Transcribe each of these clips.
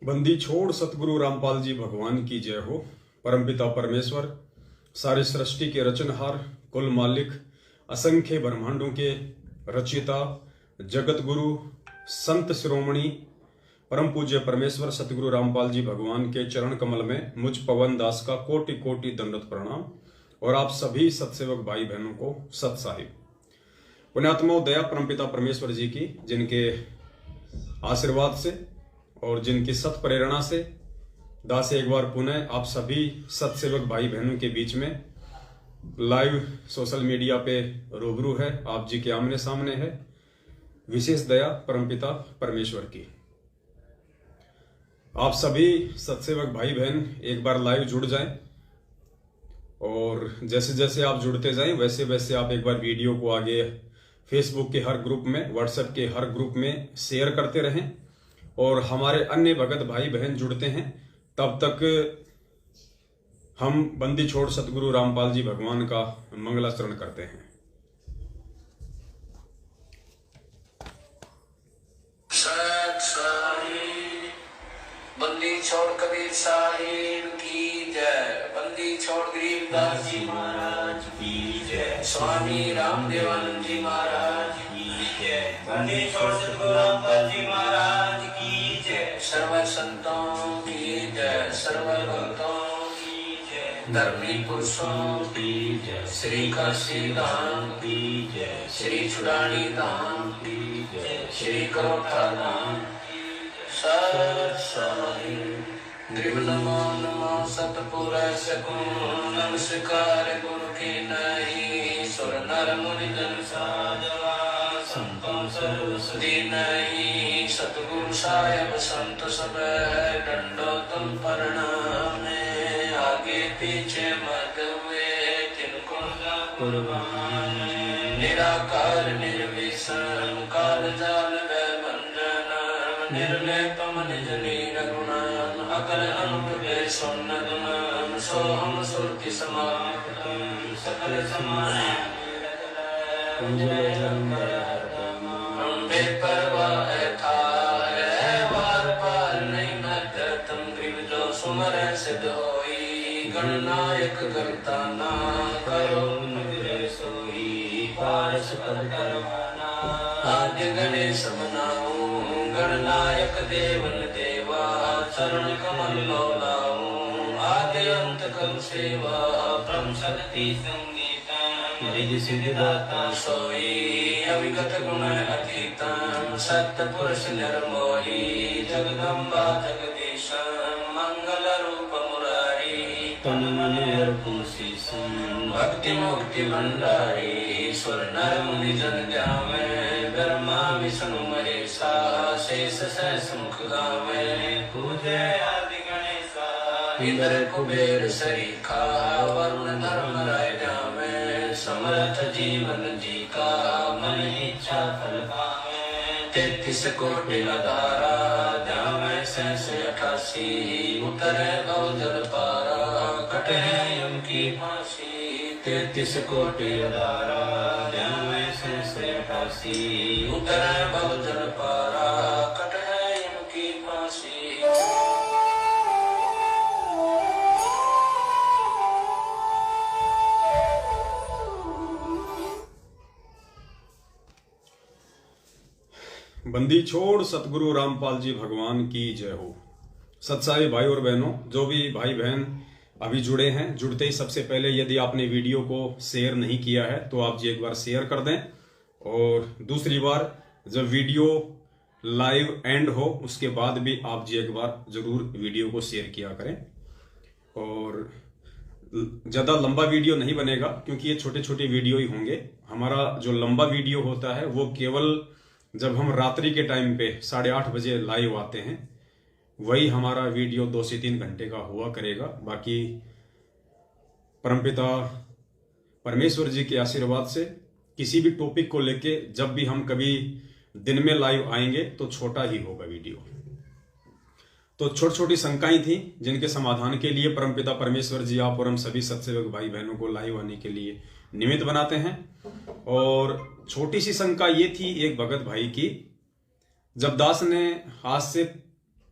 बंदी छोड़ सतगुरु रामपाल जी भगवान की जय हो। परमपिता परमेश्वर सारी सृष्टि के रचनहार, कुल मालिक, असंख्य ब्रह्मांडों के रचयिता, जगत गुरु, संत शिरोमणि, परम पूज्य परमेश्वर सतगुरु रामपाल जी भगवान के चरण कमल में मुझ पवन दास का कोटि कोटि दंडवत प्रणाम और आप सभी सत्सेवक भाई बहनों को सत साहिब। पुण्यात्मा दया परमपिता परमेश्वर जी की, जिनके आशीर्वाद से और जिनकी सत प्रेरणा से दास एक बार पुनः आप सभी सत्सेवक भाई बहनों के बीच में लाइव सोशल मीडिया पे रूबरू है, आप जी के आमने सामने है। विशेष दया परमपिता परमेश्वर की। आप सभी सत्सेवक भाई बहन एक बार लाइव जुड़ जाएं और जैसे जैसे आप जुड़ते जाएं वैसे वैसे आप एक बार वीडियो को आगे फेसबुक के हर ग्रुप में, व्हाट्सएप के हर ग्रुप में शेयर करते रहें और हमारे अन्य भगत भाई बहन जुड़ते हैं। तब तक हम बंदी छोड़ सतगुरु रामपाल जी भगवान का मंगलाचरण करते हैं। बंदी छोड़ कबीर साहिब की जय। बंदी छोड़ गरीबदास जी महाराज की जय। स्वामी रामदेवानंद जी महाराज की जय। बंदी छोड़ सतगुरु रामपाल जी महाराज की जय। सर्व संतों की जय, सर्व भक्तों की जय, धर्मी पुरुषों की जय, श्री काशी धाम की जय, श्री छुड़ानी धाम की जय, श्री करोठा धाम की जय। सत साहिब नमो नमो सतपुर सकुन नमस्कार गुरु की नहीं सुर नर मुनि जन साधवा संतों सर्वसदी नहीं सतगुरु साहेब संत सब डंडो तुम प्रणाम आगे पीछे मत हुए तिनको कुर्बान निराकार निर्विषम काल जाल निर्लेपम निज लीन गुणान अकल अनुपे सोन्न गुणान सोहम सुरति समाप्तम सकल समान बेपरवाह था वार पार नहीं मत तुम ग्रीव जो सुमर सिद्ध होई गणनायक करता ना करो निग्रह सोई पारस पद करवाना आद्य गणेश मनाऊं गणनायक देवन देवा चरण कमल लोलाऊं आद्य अंत कल सेवा परम शक्ति संगीता निज सिद्धाता सोई अविगत गुण अतीता सत्य पुरुष निर्मोही जगदम्बा जगदीशा मंगल रूप मुरारी तन मन अर्पण शीशम भक्ति मुक्ति भंडारी स्वर नर मुनि जन ध्यावे ब्रह्मा विष्णु महेशा शेष सहस मुख गावे पूजे आदि गणेशा इंद्र कुबेर सरीखा वरुण धर्म राय जावे समर्थ जीवन जी का मन इच्छा फल पावे 33 कोटि अधारा जावे सहस 88 उतरे भव जल पारा कटे यम की फांसी 33 कोटि अधारा जावे सहस 88 उतरे भव जल पारा कटे यम की फांसी। बंदी छोड़ सतगुरु रामपाल जी भगवान की जय हो। सत्साई भाई और बहनों, जो भी भाई बहन अभी जुड़े हैं, जुड़ते ही सबसे पहले यदि आपने वीडियो को शेयर नहीं किया है तो आप जी एक बार शेयर कर दें और दूसरी बार जब वीडियो लाइव एंड हो उसके बाद भी आप जी एक बार जरूर वीडियो को शेयर किया करें। और ज़्यादा लंबा वीडियो नहीं बनेगा क्योंकि ये छोटे छोटे वीडियो ही होंगे। हमारा जो लंबा वीडियो होता है वो केवल जब हम रात्रि के टाइम पे 8:30 बजे लाइव आते हैं वही हमारा वीडियो 2 से 3 घंटे का हुआ करेगा। बाकी परमपिता परमेश्वर जी के आशीर्वाद से किसी भी टॉपिक को लेके जब भी हम कभी दिन में लाइव आएंगे तो छोटा ही होगा वीडियो। तो छोटी छोटी शंकाएं थी जिनके समाधान के लिए परमपिता परमेश्वर जी आप और हम सभी सत्सेवक भाई बहनों को लाइव आने के लिए निमित्त बनाते हैं। और छोटी सी शंका ये थी एक भगत भाई की, जब दास ने आज से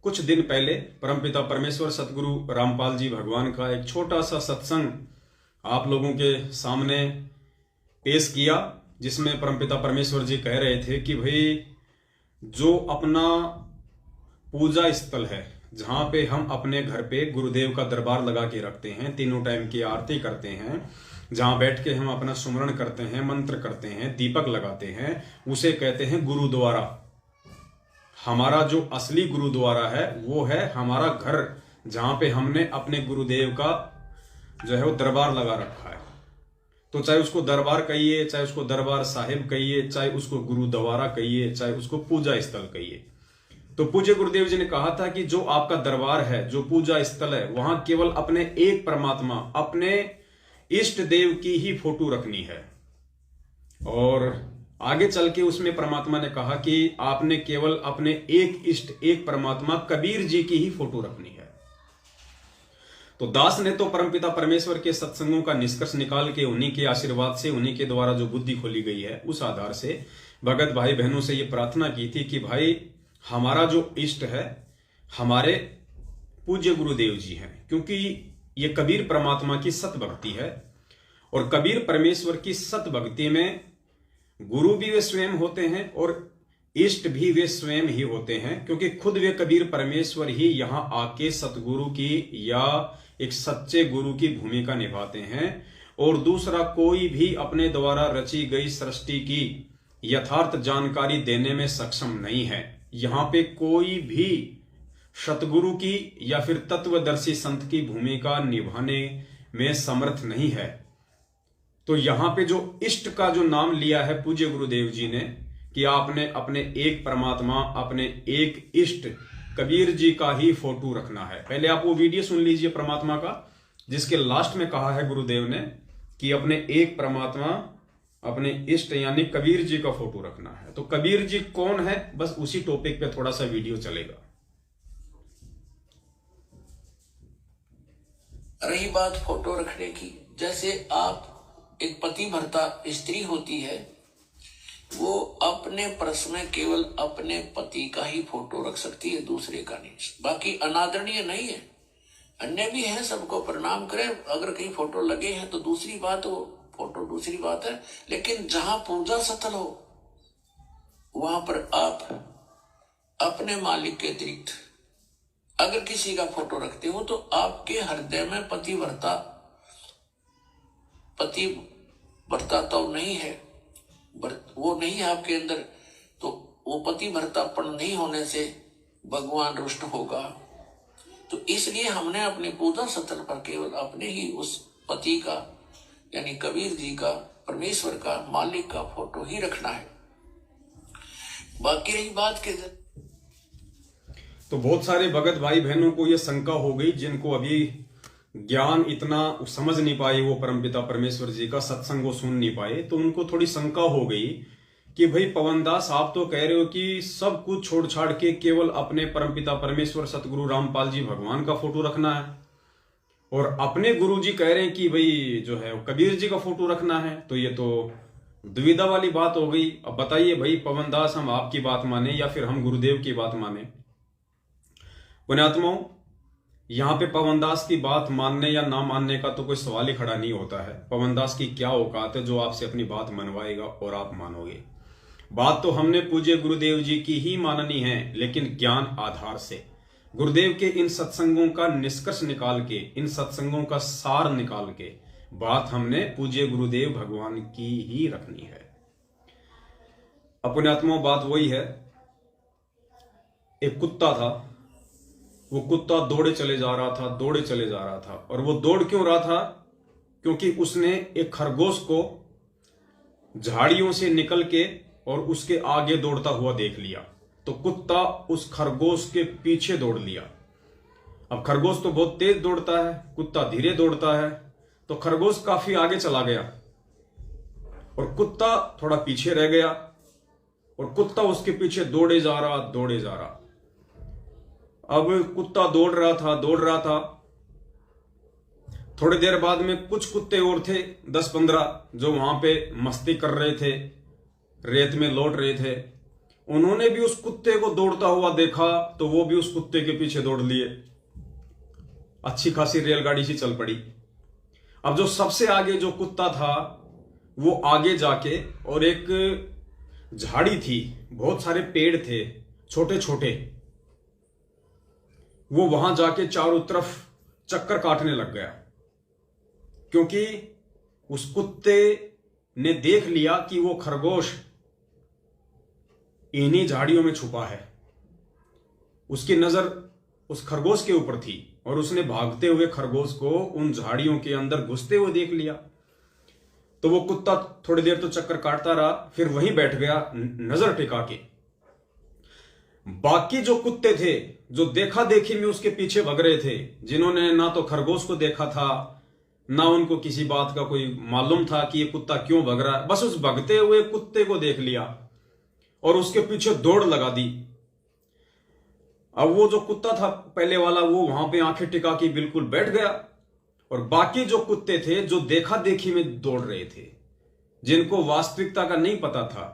कुछ दिन पहले परमपिता परमेश्वर सतगुरु रामपाल जी भगवान का एक छोटा सा सत्संग आप लोगों के सामने पेश किया, जिसमें परमपिता परमेश्वर जी कह रहे थे कि भाई जो अपना पूजा स्थल है, जहां पे हम अपने घर पे गुरुदेव का दरबार लगा के रखते हैं, तीनों टाइम की आरती करते हैं, जहां बैठ के हम अपना सुमरण करते हैं, मंत्र करते हैं, दीपक लगाते हैं, उसे कहते हैं गुरुद्वारा। हमारा जो असली गुरुद्वारा है वो है हमारा घर, जहां पे हमने अपने गुरुदेव का जो है वो दरबार लगा रखा है। तो चाहे उसको दरबार कहिए, चाहे उसको दरबार साहिब कहिए, चाहे उसको गुरुद्वारा कहिए, चाहे उसको पूजा स्थल कहिए। तो पूज्य गुरुदेव जी ने कहा था कि जो आपका दरबार है, जो पूजा स्थल है, वहां केवल अपने एक परमात्मा, अपने इष्ट देव की ही फोटो रखनी है। और आगे चल के उसमें परमात्मा ने कहा कि आपने केवल अपने एक इष्ट, एक परमात्मा कबीर जी की ही फोटो रखनी है। तो दास ने तो परमपिता परमेश्वर के सत्संगों का निष्कर्ष निकाल के, उन्हीं के आशीर्वाद से, उन्हीं के द्वारा जो बुद्धि खोली गई है, उस आधार से भगत भाई बहनों से ये प्रार्थना की थी कि भाई हमारा जो इष्ट है हमारे पूज्य गुरुदेव जी हैं, क्योंकि ये कबीर परमात्मा की सत भक्ति है। और कबीर परमेश्वर की सत भक्ति में गुरु भी वे स्वयं होते हैं और इष्ट भी वे स्वयं ही होते हैं, क्योंकि खुद वे कबीर परमेश्वर ही यहां आके सतगुरु की या एक सच्चे गुरु की भूमिका निभाते हैं। और दूसरा कोई भी अपने द्वारा रची गई सृष्टि की यथार्थ जानकारी देने में सक्षम नहीं है। यहां पे कोई भी सतगुरु की या फिर तत्वदर्शी संत की भूमिका निभाने में समर्थ नहीं है। तो यहां पे जो इष्ट का जो नाम लिया है पूज्य गुरुदेव जी ने कि आपने अपने एक परमात्मा, अपने एक इष्ट कबीर जी का ही फोटो रखना है। पहले आप वो वीडियो सुन लीजिए परमात्मा का, जिसके लास्ट में कहा है गुरुदेव ने कि अपने एक परमात्मा, अपने इष्ट यानी कबीर जी का फोटो रखना है। तो कबीर जी कौन है, बस उसी टॉपिक पे थोड़ा सा वीडियो चलेगा। रही बात फोटो रखने की, जैसे आप एक पति भर्ता स्त्री होती है, वो अपने पर्स में केवल अपने पति का ही फोटो रख सकती है, दूसरे का नहीं। बाकी अनादरणीय नहीं है, अन्य भी है, सबको प्रणाम करें। अगर कहीं फोटो लगे हैं तो दूसरी बात, वो फोटो दूसरी बात है। लेकिन जहां पूजा स्थल हो वहां पर आप अपने मालिक के अतिरिक्त अगर किसी का फोटो रखते हो तो आपके हृदय में पतिव्रता तो नहीं है, वो नहीं है आपके अंदर, तो वो पतिव्रतापन नहीं होने से भगवान रुष्ट होगा। तो इसलिए हमने अपने पूजा स्थल पर केवल अपने ही उस पति का यानी कबीर जी का, परमेश्वर का, मालिक का फोटो ही रखना है। बाकी रही बात के तो बहुत सारे भगत भाई बहनों को यह शंका हो गई, जिनको अभी ज्ञान इतना समझ नहीं पाए, वो परमपिता परमेश्वर जी का सत्संग वो सुन नहीं पाए, तो उनको थोड़ी शंका हो गई कि भाई पवनदास, आप तो कह रहे हो कि सब कुछ छोड़ छाड़ के केवल अपने परमपिता परमेश्वर सतगुरु रामपाल जी भगवान का फोटो रखना है, और अपने गुरु जी कह रहे हैं कि भाई जो है कबीर जी का फोटो रखना है। तो ये तो दुविधा वाली बात हो गई। अब बताइए भाई पवनदास, हम आपकी बात माने या फिर हम गुरुदेव की बात माने? पुण्यात्माओं, यहां पे पवनदास की बात मानने या ना मानने का तो कोई सवाल ही खड़ा नहीं होता है। पवनदास की क्या औकात है जो आपसे अपनी बात मनवाएगा और आप मानोगे? बात तो हमने पूज्य गुरुदेव जी की ही माननी है, लेकिन ज्ञान आधार से। गुरुदेव के इन सत्संगों का निष्कर्ष निकाल के, इन सत्संगों का सार निकाल के बात हमने पूज्य गुरुदेव भगवान की ही रखनी है। पुण्यात्माओं, बात वही है, एक कुत्ता था, वो कुत्ता दौड़े चले जा रहा था, दौड़े चले जा रहा था। और वो दौड़ क्यों रहा था? क्योंकि उसने एक खरगोश को झाड़ियों से निकल के और उसके आगे दौड़ता हुआ देख लिया। तो कुत्ता उस खरगोश के पीछे दौड़ लिया। अब खरगोश तो बहुत तेज दौड़ता है, कुत्ता धीरे दौड़ता है। तो खरगोश काफी आगे चला गया और कुत्ता थोड़ा पीछे रह गया, और कुत्ता उसके पीछे दौड़े जा रहा, दौड़े जा रहा। अब कुत्ता दौड़ रहा था। थोड़ी देर बाद में कुछ कुत्ते और थे, 10-15, जो वहां पे मस्ती कर रहे थे, रेत में लौट रहे थे। उन्होंने भी उस कुत्ते को दौड़ता हुआ देखा तो वो भी उस कुत्ते के पीछे दौड़ लिए। अच्छी खासी रेलगाड़ी सी चल पड़ी। अब जो सबसे आगे जो कुत्ता था वो आगे जाके, और एक झाड़ी थी, बहुत सारे पेड़ थे छोटे छोटे, वो वहां जाके चारों तरफ चक्कर काटने लग गया, क्योंकि उस कुत्ते ने देख लिया कि वो खरगोश इन्हीं झाड़ियों में छुपा है। उसकी नजर उस खरगोश के ऊपर थी और उसने भागते हुए खरगोश को उन झाड़ियों के अंदर घुसते हुए देख लिया। तो वो कुत्ता थोड़ी देर तो चक्कर काटता रहा, फिर वहीं बैठ गया नजर टिका के। बाकी जो कुत्ते थे जो देखा देखी में उसके पीछे भग रहे थे, जिन्होंने ना तो खरगोश को देखा था, ना उनको किसी बात का कोई मालूम था कि ये कुत्ता क्यों भग रहा है, बस उस भगते हुए कुत्ते को देख लिया और उसके पीछे दौड़ लगा दी। अब वो जो कुत्ता था पहले वाला, वो वहां पे आंखें टिका के बिल्कुल बैठ गया, और बाकी जो कुत्ते थे जो देखा देखी में दौड़ रहे थे, जिनको वास्तविकता का नहीं पता था,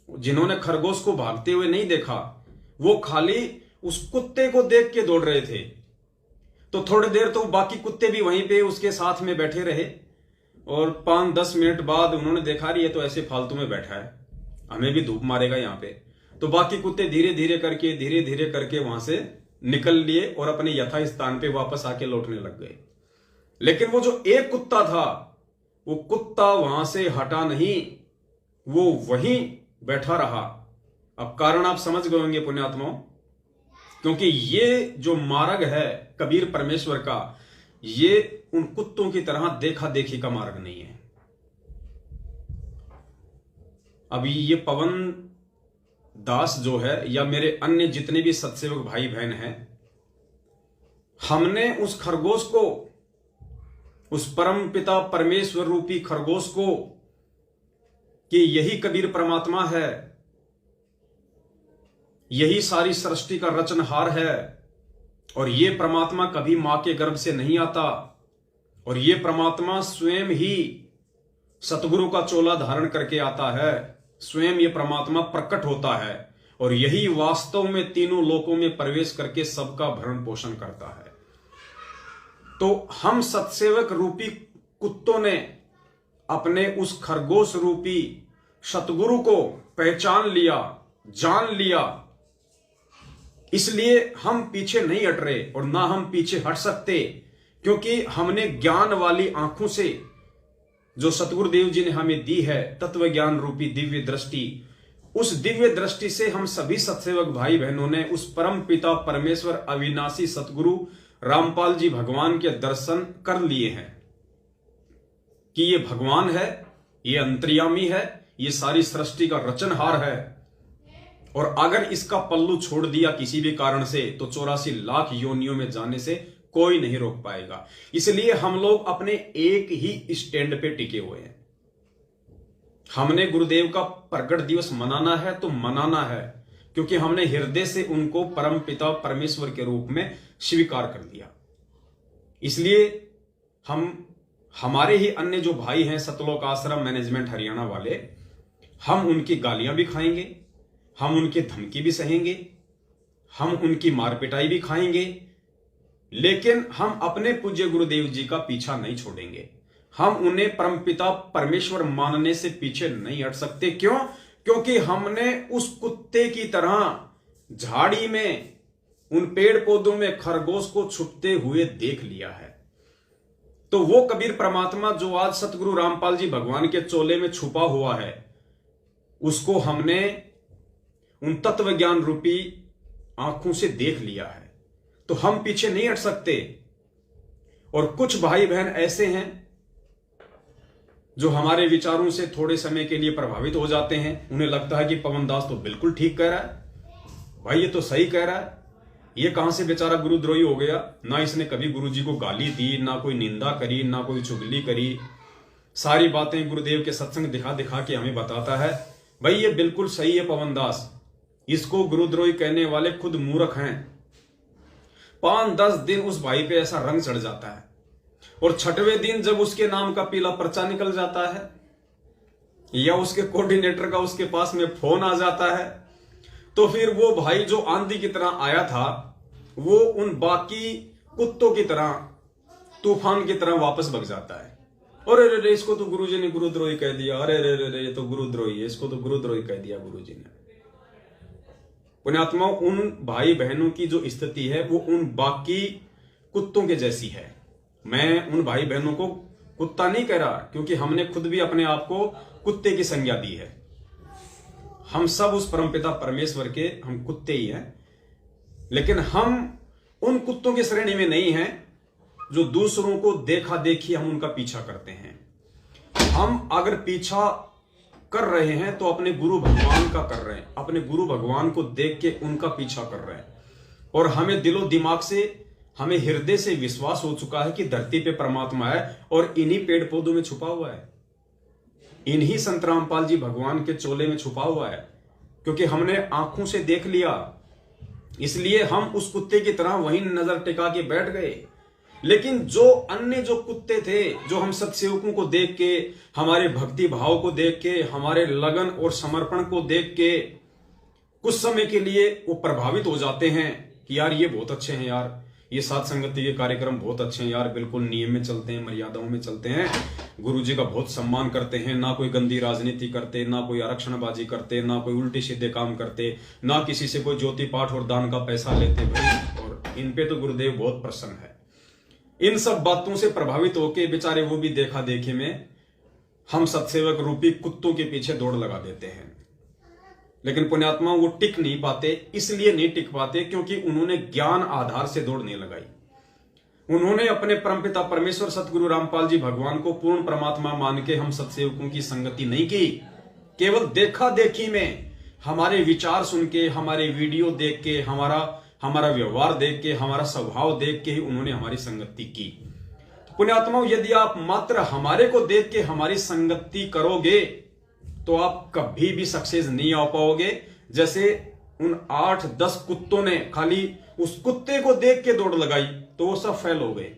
जिन्होंने खरगोश को भागते हुए नहीं देखा, वो खाली उस कुत्ते को देख के दौड़ रहे थे। तो थोड़ी देर तो बाकी कुत्ते भी वहीं पे उसके साथ में बैठे रहे, और 5-10 मिनट बाद उन्होंने देखा रही है तो ऐसे फालतू में बैठा है, हमें भी धूप मारेगा यहाँ पे। तो बाकी कुत्ते धीरे धीरे करके वहां से निकल लिए और अपने यथा स्थान पे वापस आके लौटने लग गए। लेकिन वो जो एक कुत्ता था, वो कुत्ता वहां से हटा नहीं, वो वहीं बैठा रहा। अब कारण आप समझ गए होंगे पुण्यात्माओं, क्योंकि ये जो मार्ग है कबीर परमेश्वर का, ये उन कुत्तों की तरह देखा देखी का मार्ग नहीं है। अभी ये पवन दास जो है, या मेरे अन्य जितने भी सत्सेवक भाई बहन हैं, हमने उस खरगोश को, उस परम पिता परमेश्वर रूपी खरगोश को, कि यही कबीर परमात्मा है, यही सारी सृष्टि का रचनहार है, और ये परमात्मा कभी मां के गर्भ से नहीं आता, और ये परमात्मा स्वयं ही सतगुरु का चोला धारण करके आता है, स्वयं ये परमात्मा प्रकट होता है, और यही वास्तव में तीनों लोकों में प्रवेश करके सबका भरण पोषण करता है। तो हम सत्सेवक रूपी कुत्तों ने अपने उस खरगोश रूपी सतगुरु को पहचान लिया, जान लिया, इसलिए हम पीछे नहीं हट रहे और ना हम पीछे हट सकते, क्योंकि हमने ज्ञान वाली आंखों से, जो सतगुरुदेव जी ने हमें दी है तत्व ज्ञान रूपी दिव्य दृष्टि, उस दिव्य दृष्टि से हम सभी सत्सेवक भाई बहनों ने उस परम पिता परमेश्वर अविनाशी सतगुरु रामपाल जी भगवान के दर्शन कर लिए हैं कि ये भगवान है, ये अंतर्यामी है, ये सारी सृष्टि का रचनहार है, और अगर इसका पल्लू छोड़ दिया किसी भी कारण से तो 84 लाख योनियों में जाने से कोई नहीं रोक पाएगा। इसलिए हम लोग अपने एक ही स्टैंड पे टिके हुए हैं। हमने गुरुदेव का प्रकट दिवस मनाना है तो मनाना है, क्योंकि हमने हृदय से उनको परम पिता परमेश्वर के रूप में स्वीकार कर दिया। इसलिए हमारे ही अन्य जो भाई हैं सतलोक आश्रम मैनेजमेंट हरियाणा वाले, हम उनकी गालियां भी खाएंगे, हम उनकी धमकी भी सहेंगे, हम उनकी मार पिटाई भी खाएंगे, लेकिन हम अपने पूज्य गुरुदेव जी का पीछा नहीं छोड़ेंगे। हम उन्हें परमपिता परमेश्वर मानने से पीछे नहीं हट सकते। क्यों? क्योंकि हमने उस कुत्ते की तरह झाड़ी में, उन पेड़ पौधों में खरगोश को छुपते हुए देख लिया है। तो वो कबीर परमात्मा जो आज सतगुरु रामपाल जी भगवान के चोले में छुपा हुआ है, उसको हमने उन तत्व ज्ञान रूपी आंखों से देख लिया है, तो हम पीछे नहीं हट सकते। और कुछ भाई बहन ऐसे हैं जो हमारे विचारों से थोड़े समय के लिए प्रभावित हो जाते हैं। उन्हें लगता है कि पवन दास तो बिल्कुल ठीक कह रहा है, भाई ये तो सही कह रहा है, ये कहां से बेचारा गुरुद्रोही हो गया, ना इसने कभी गुरु जी को गाली दी, ना कोई निंदा करी, ना कोई चुगली करी, सारी बातें गुरुदेव के सत्संग दिखा दिखा के हमें बताता है। भाई ये बिल्कुल सही है पवन दास, इसको गुरुद्रोही कहने वाले खुद मूर्ख हैं। 5-10 दिन उस भाई पे ऐसा रंग चढ़ जाता है, और 6वें दिन जब उसके नाम का पीला पर्चा निकल जाता है, या उसके कोऑर्डिनेटर का उसके पास में फोन आ जाता है, तो फिर वो भाई जो आंधी की तरह आया था वो उन बाकी कुत्तों की तरह तूफान की तरह वापस भग जाता है। और अरे इसको तो गुरुजी ने गुरुद्रोही कह दिया, अरे रे ये तो गुरुद्रोही है, इसको तो गुरुद्रोही कह दिया गुरुजी ने। पुण्यात्मा, उन भाई बहनों की जो स्थिति है वो उन बाकी कुत्तों के जैसी है। मैं उन भाई बहनों को कुत्ता नहीं कह रहा, क्योंकि हमने खुद भी अपने आप को कुत्ते की संज्ञा दी है। हम सब उस परमपिता परमेश्वर के हम कुत्ते ही हैं, लेकिन हम उन कुत्तों की श्रेणी में नहीं हैं जो दूसरों को देखा देखी हम उनका पीछा करते हैं। हम अगर पीछा कर रहे हैं तो अपने गुरु भगवान का कर रहे हैं, अपने गुरु भगवान को देख के उनका पीछा कर रहे हैं। और हमें दिलो दिमाग से, हमें हृदय से विश्वास हो चुका है कि धरती पे परमात्मा है और इन्हीं पेड़ पौधों में छुपा हुआ है, इन्हीं संत रामपाल जी भगवान के चोले में छुपा हुआ है। क्योंकि हमने आंखों से देख लिया, इसलिए हम उस कुत्ते की तरह वहीं नजर टिका के बैठ गए। लेकिन जो अन्य जो कुत्ते थे, जो हम सत्सेवकों को देख के, हमारे भक्ति भाव को देख के, हमारे लगन और समर्पण को देख के कुछ समय के लिए वो प्रभावित हो जाते हैं कि यार ये बहुत अच्छे हैं, यार ये साथ संगति के कार्यक्रम बहुत अच्छे हैं, यार बिल्कुल नियम में चलते हैं, मर्यादाओं में चलते हैं, गुरुजी का बहुत सम्मान करते हैं, ना कोई गंदी राजनीति करते, ना कोई आरक्षणबाजी करते, ना कोई उल्टे सीधे काम करते, ना किसी से कोई ज्योति पाठ और दान का पैसा लेते भाई। और इन पे तो गुरुदेव बहुत प्रसन्न है। इन सब बातों से प्रभावित होके बेचारे वो भी देखा देखी में हम सत्सेवक रूपी कुत्तों के पीछे दौड़ लगा देते हैं। लेकिन पुण्यात्मा वो टिक नहीं पाते, इसलिए नहीं टिक पाते क्योंकि उन्होंने ज्ञान आधार से दौड़ नहीं लगाई। उन्होंने अपने परमपिता परमेश्वर सतगुरु रामपाल जी भगवान को पूर्ण परमात्मा मान के हम सत्सेवकों की संगति नहीं की। केवल देखा देखी में, हमारे विचार सुन के, हमारे वीडियो देख के, हमारा व्यवहार देख के, हमारा स्वभाव देख के ही उन्होंने हमारी संगति की। तो पुण्यात्माओं, यदि आप मात्र हमारे को देख के हमारी संगति करोगे तो आप कभी भी सक्सेस नहीं आ पाओगे। जैसे उन 8-10 कुत्तों ने खाली उस कुत्ते को देख के दौड़ लगाई तो वो सब फेल हो गए।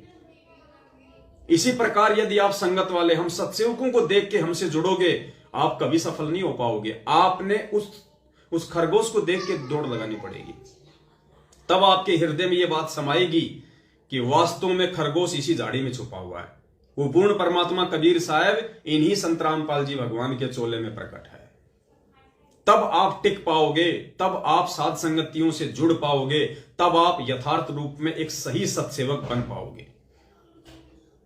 इसी प्रकार यदि आप संगत वाले हम सत्सेवकों को देख के हमसे जुड़ोगे, आप कभी सफल नहीं हो पाओगे। आपने उस खरगोश को देख के दौड़ लगानी पड़ेगी, तब आपके हृदय में यह बात समाएगी कि वास्तव में खरगोश इसी झाड़ी में छुपा हुआ है। वो पूर्ण परमात्मा कबीर साहब इन्हीं संत रामपाल जी भगवान के चोले में प्रकट है। तब आप टिक पाओगे, तब आप साध संगतियों से जुड़ पाओगे, तब आप यथार्थ रूप में एक सही सत्सेवक बन पाओगे।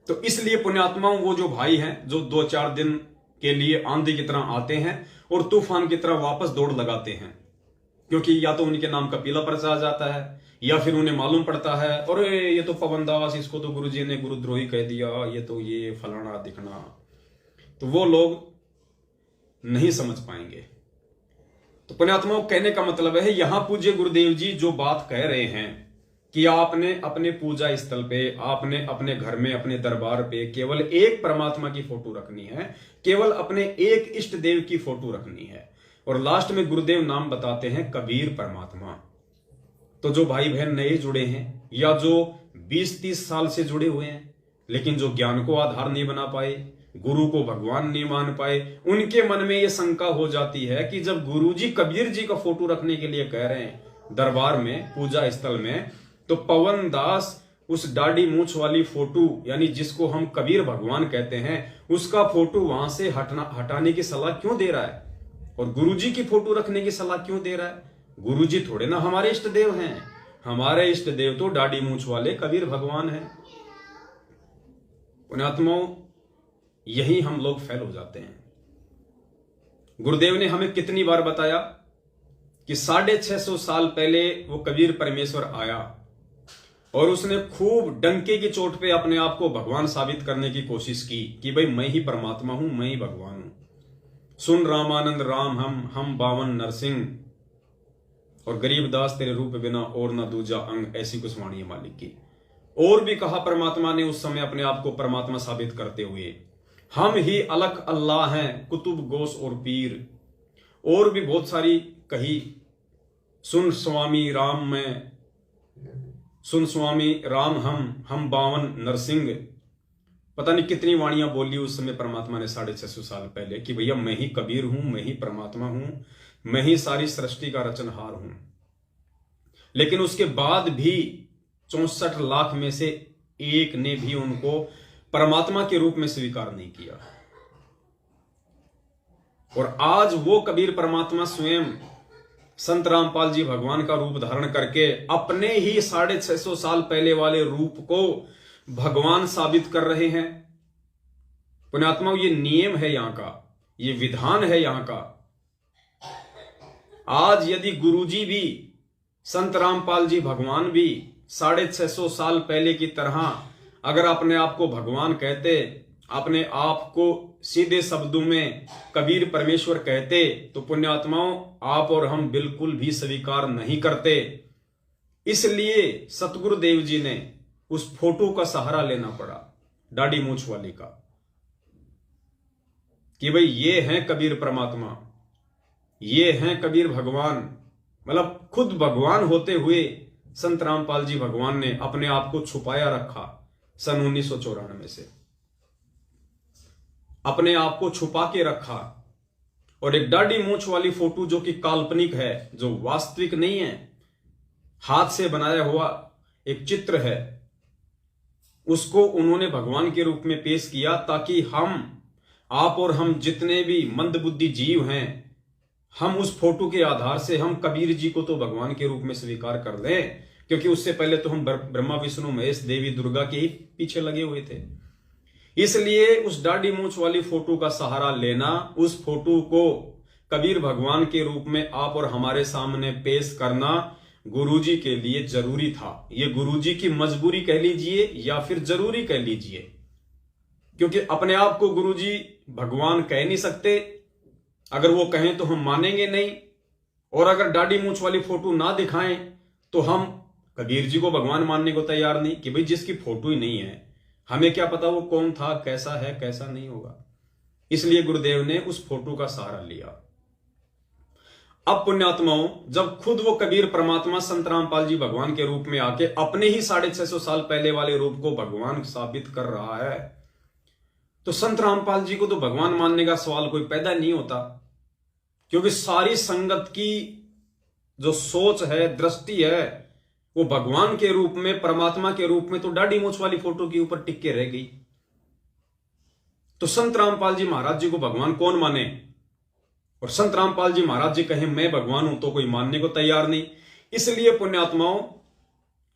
तो इसलिए पुण्यात्माओं, वो जो भाई हैं जो 2-4 दिन के लिए आंधी की तरह आते हैं और तूफान की तरह वापस दौड़ लगाते हैं, क्योंकि या तो उनके नाम का पीला पर्चा आ जाता है या फिर उन्हें मालूम पड़ता है और ये तो पवनदास, इसको तो गुरुजी ने गुरुद्रोही कह दिया, ये तो ये फलाना दिखना, तो वो लोग नहीं समझ पाएंगे। तो पुण्यात्माओं, कहने का मतलब है यहां पूज्य गुरुदेव जी जो बात कह रहे हैं कि आपने अपने पूजा स्थल पे, आपने अपने घर में, अपने दरबार पे केवल एक परमात्मा की फोटो रखनी है, केवल अपने एक इष्ट देव की फोटो रखनी है। और लास्ट में गुरुदेव नाम बताते हैं कबीर परमात्मा। तो जो भाई बहन नए जुड़े हैं या जो 20-30 साल से जुड़े हुए हैं लेकिन जो ज्ञान को आधार नहीं बना पाए, गुरु को भगवान नहीं मान पाए, उनके मन में यह शंका हो जाती है कि जब गुरुजी कबीर जी का फोटो रखने के लिए कह रहे हैं दरबार में, पूजा स्थल में, तो पवन दास उस दाढ़ी मूछ वाली फोटो, यानी जिसको हम कबीर भगवान कहते हैं, उसका फोटो वहां से हटाने की सलाह क्यों दे रहा है और गुरुजी की फोटो रखने की सलाह क्यों दे रहा है? गुरुजी थोड़े ना हमारे इष्ट देव हैं, हमारे इष्ट देव तो दाढ़ी मूछ वाले कबीर भगवान हैं। पुण्यात्माओं, यही हम लोग फेल हो जाते हैं। गुरुदेव ने हमें कितनी बार बताया कि 650 साल पहले वो कबीर परमेश्वर आया और उसने खूब डंके की चोट पे अपने आप को भगवान साबित करने की कोशिश की कि भाई मैं ही परमात्मा हूं, मैं ही भगवान हूं। सुन रामानंद राम हम बावन नरसिंह और गरीबदास तेरे रूप बिना और न दूजा अंग, ऐसी कुछ वाणी है मालिक की। और भी कहा परमात्मा ने उस समय अपने आप को परमात्मा साबित करते हुए, हम ही अलग अल्लाह हैं, कुतुब गोस और पीर। और भी बहुत सारी कही, सुन स्वामी राम में, सुन स्वामी राम हम बावन नरसिंह। पता नहीं कितनी वाणियां बोली उस समय परमात्मा ने 650 साल पहले कि भैया मैं ही कबीर हूं, मैं ही परमात्मा हूं। मैं ही सारी सृष्टि का रचनहार हूं। लेकिन उसके बाद भी 64 लाख में से एक ने भी उनको परमात्मा के रूप में स्वीकार नहीं किया। और आज वो कबीर परमात्मा स्वयं संत रामपाल जी भगवान का रूप धारण करके अपने ही 650 साल पहले वाले रूप को भगवान साबित कर रहे हैं। पुण्यात्माओं, ये नियम है यहां का, ये विधान है यहां का। आज यदि गुरुजी भी, संत रामपाल जी भगवान भी 650 साल पहले की तरह अगर अपने आप को भगवान कहते, अपने आप को सीधे शब्दों में कबीर परमेश्वर कहते, तो पुण्यात्माओं आप और हम बिल्कुल भी स्वीकार नहीं करते। इसलिए सतगुरुदेव जी ने उस फोटो का सहारा लेना पड़ा, दाढ़ी मूंछ वाली का, कि भाई ये हैं कबीर परमात्मा, ये हैं कबीर भगवान। मतलब खुद भगवान होते हुए संत रामपाल जी भगवान ने अपने आप को छुपाया रखा। सन 1994 से अपने आप को छुपा के रखा। और एक दाढ़ी मूंछ वाली फोटो जो कि काल्पनिक है, जो वास्तविक नहीं है, हाथ से बनाया हुआ एक चित्र है, उसको उन्होंने भगवान के रूप में पेश किया, ताकि हम, आप और हम जितने भी मंदबुद्धि जीव हैं, हम उस फोटो के आधार से हम कबीर जी को तो भगवान के रूप में स्वीकार कर लें, क्योंकि उससे पहले तो हम ब्रह्मा विष्णु महेश देवी दुर्गा के ही पीछे लगे हुए थे। इसलिए उस दाढ़ी मूंछ वाली फोटो का सहारा लेना, उस फोटो को कबीर भगवान के रूप में आप और हमारे सामने पेश करना गुरुजी के लिए जरूरी था। ये गुरुजी की मजबूरी कह लीजिए या फिर जरूरी कह लीजिए, क्योंकि अपने आप को गुरुजी भगवान कह नहीं सकते। अगर वो कहें तो हम मानेंगे नहीं, और अगर दाढ़ी मूंछ वाली फोटो ना दिखाएं तो हम कबीर जी को भगवान मानने को तैयार नहीं, कि भाई जिसकी फोटो ही नहीं है, हमें क्या पता वो कौन था, कैसा है, कैसा नहीं होगा। इसलिए गुरुदेव ने उस फोटो का सहारा लिया। अब पुण्यात्माओं, जब खुद वो कबीर परमात्मा संत रामपाल जी भगवान के रूप में आके अपने ही 650 साल पहले वाले रूप को भगवान साबित कर रहा है, तो संत रामपाल जी को तो भगवान मानने का सवाल कोई पैदा नहीं होता। क्योंकि सारी संगत की जो सोच है, दृष्टि है, वो भगवान के रूप में, परमात्मा के रूप में तो दाढ़ी मूंछ वाली फोटो के ऊपर टिक के रह गई। तो संत रामपाल जी महाराज जी को भगवान कौन माने? और संत रामपाल जी महाराज जी कहें मैं भगवान हूं, तो कोई मानने को तैयार नहीं। इसलिए पुण्यात्माओं,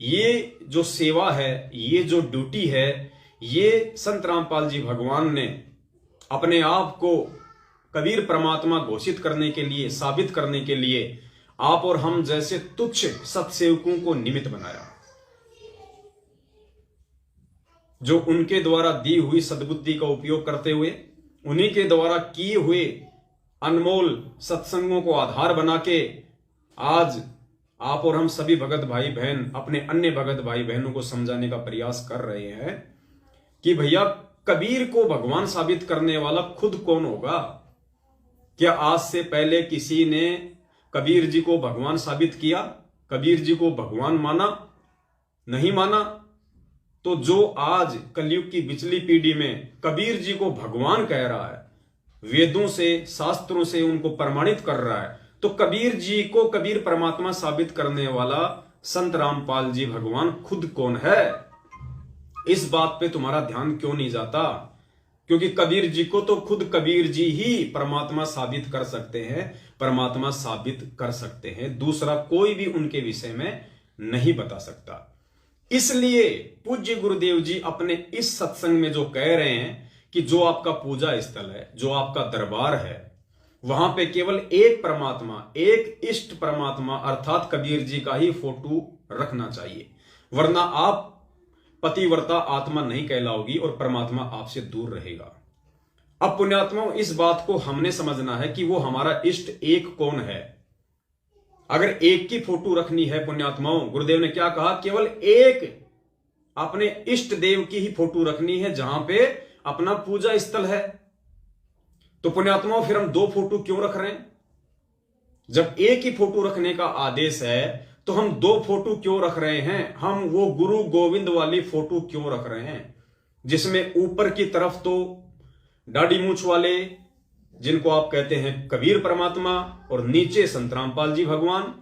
ये जो सेवा है, ये जो ड्यूटी है, ये संत रामपाल जी भगवान ने अपने आप को कबीर परमात्मा घोषित करने के लिए, साबित करने के लिए आप और हम जैसे तुच्छ सत्सेवकों को निमित्त बनाया, जो उनके द्वारा दी हुई सद्बुद्धि का उपयोग करते हुए, उन्हीं के द्वारा किए हुए अनमोल सत्संगों को आधार बना के आज आप और हम सभी भगत भाई बहन अपने अन्य भगत भाई बहनों को समझाने का प्रयास कर रहे हैं कि भैया कबीर को भगवान साबित करने वाला खुद कौन होगा। क्या आज से पहले किसी ने कबीर जी को भगवान साबित किया? कबीर जी को भगवान माना? नहीं माना। तो जो आज कलयुग की पिछली पीढ़ी में कबीर जी को भगवान कह रहा है, वेदों से, शास्त्रों से उनको प्रमाणित कर रहा है, तो कबीर जी को कबीर परमात्मा साबित करने वाला संत रामपाल जी भगवान खुद कौन है? इस बात पे तुम्हारा ध्यान क्यों नहीं जाता? क्योंकि कबीर जी को तो खुद कबीर जी ही परमात्मा साबित कर सकते हैं, परमात्मा साबित कर सकते हैं, दूसरा कोई भी उनके विषय में नहीं बता सकता। इसलिए पूज्य गुरुदेव जी अपने इस सत्संग में जो कह रहे हैं कि जो आपका पूजा स्थल है, जो आपका दरबार है, वहां पे केवल एक परमात्मा, एक इष्ट परमात्मा अर्थात कबीर जी का ही फोटो रखना चाहिए, वरना आप पतिव्रता आत्मा नहीं कहलाओगी और परमात्मा आपसे दूर रहेगा। अब पुण्यात्माओं, इस बात को हमने समझना है कि वो हमारा इष्ट एक कौन है। अगर एक की फोटो रखनी है पुण्यात्माओं, गुरुदेव ने क्या कहा? केवल एक अपने इष्ट देव की ही फोटो रखनी है जहां पे अपना पूजा स्थल है। तो पुण्यात्माओं, फिर हम दो फोटो क्यों रख रहे हैं? जब एक ही फोटो रखने का आदेश है तो हम दो फोटो क्यों रख रहे हैं? हम वो गुरु गोविंद वाली फोटो क्यों रख रहे हैं, जिसमें ऊपर की तरफ तो दाढ़ी मूंछ वाले जिनको आप कहते हैं कबीर परमात्मा, और नीचे संत रामपाल जी भगवान।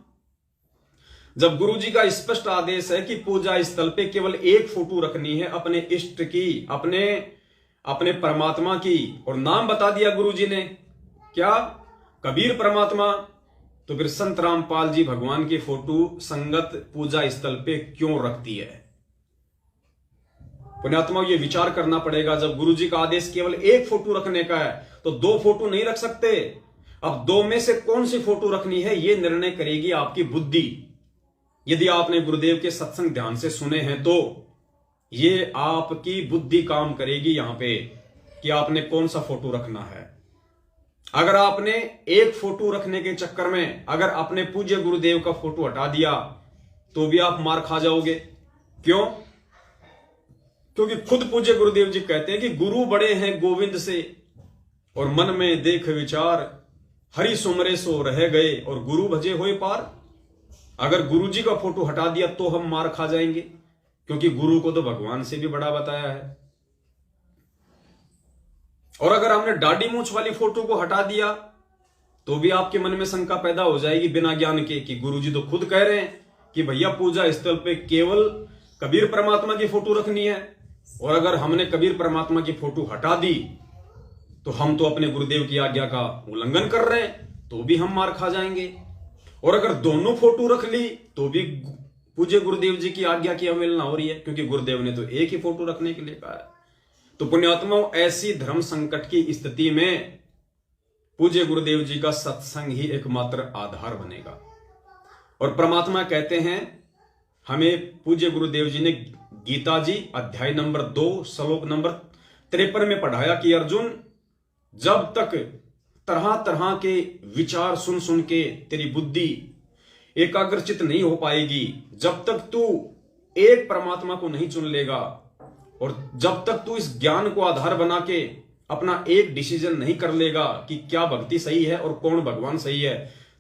जब गुरु जी का स्पष्ट आदेश है कि पूजा स्थल पे केवल एक फोटो रखनी है अपने इष्ट की, अपने परमात्मा की, और नाम बता दिया गुरु जी ने क्या, कबीर परमात्मा, तो फिर संत रामपाल जी भगवान की फोटो संगत पूजा स्थल पे क्यों रखती है? पुण्यात्मा, ये विचार करना पड़ेगा। जब गुरु जी का आदेश केवल एक फोटो रखने का है तो दो फोटो नहीं रख सकते। अब दो में से कौन सी फोटो रखनी है ये निर्णय करेगी आपकी बुद्धि। यदि आपने गुरुदेव के सत्संग ध्यान से सुने हैं तो ये आपकी बुद्धि काम करेगी यहां पे कि आपने कौन सा फोटो रखना है। अगर आपने एक फोटो रखने के चक्कर में अगर अपने पूज्य गुरुदेव का फोटो हटा दिया तो भी आप मार खा जाओगे। क्यों? क्योंकि खुद पूज्य गुरुदेव जी कहते हैं कि गुरु बड़े हैं गोविंद से, और मन में देख विचार हरि सुमरे सो रह गए, और गुरु भजे होए पार। अगर गुरु जी का फोटो हटा दिया तो हम मार खा जाएंगे, क्योंकि गुरु को तो भगवान से भी बड़ा बताया है। और अगर हमने दाढ़ी मूंछ वाली फोटो को हटा दिया तो भी आपके मन में शंका पैदा हो जाएगी बिना ज्ञान के कि गुरुजी तो खुद कह रहे हैं कि भैया पूजा स्थल पे केवल कबीर परमात्मा की फोटो रखनी है, और अगर हमने कबीर परमात्मा की फोटो हटा दी तो हम तो अपने गुरुदेव की आज्ञा का उल्लंघन कर रहे हैं, तो भी हम मार खा जाएंगे। और अगर दोनों फोटो रख ली तो भी पूज्य गुरुदेव जी की आज्ञा की अवहेलना हो रही है, क्योंकि गुरुदेव ने तो एक ही फोटो रखने के लिए कहा है। तो पुण्यात्माओं, ऐसी धर्म संकट की स्थिति में पूज्य गुरुदेव जी का सत्संग ही एकमात्र आधार बनेगा। और परमात्मा कहते हैं, हमें पूज्य गुरुदेव जी ने गीता जी अध्याय नंबर 2 श्लोक नंबर 53 में पढ़ाया कि अर्जुन, जब तक तरह तरह के विचार सुन सुन के तेरी बुद्धि एकाग्रचित नहीं हो पाएगी, जब तक तू एक परमात्मा को नहीं चुन लेगा, और जब तक तू इस ज्ञान को आधार बना के अपना एक डिसीजन नहीं कर लेगा कि क्या भक्ति सही है और कौन भगवान सही है,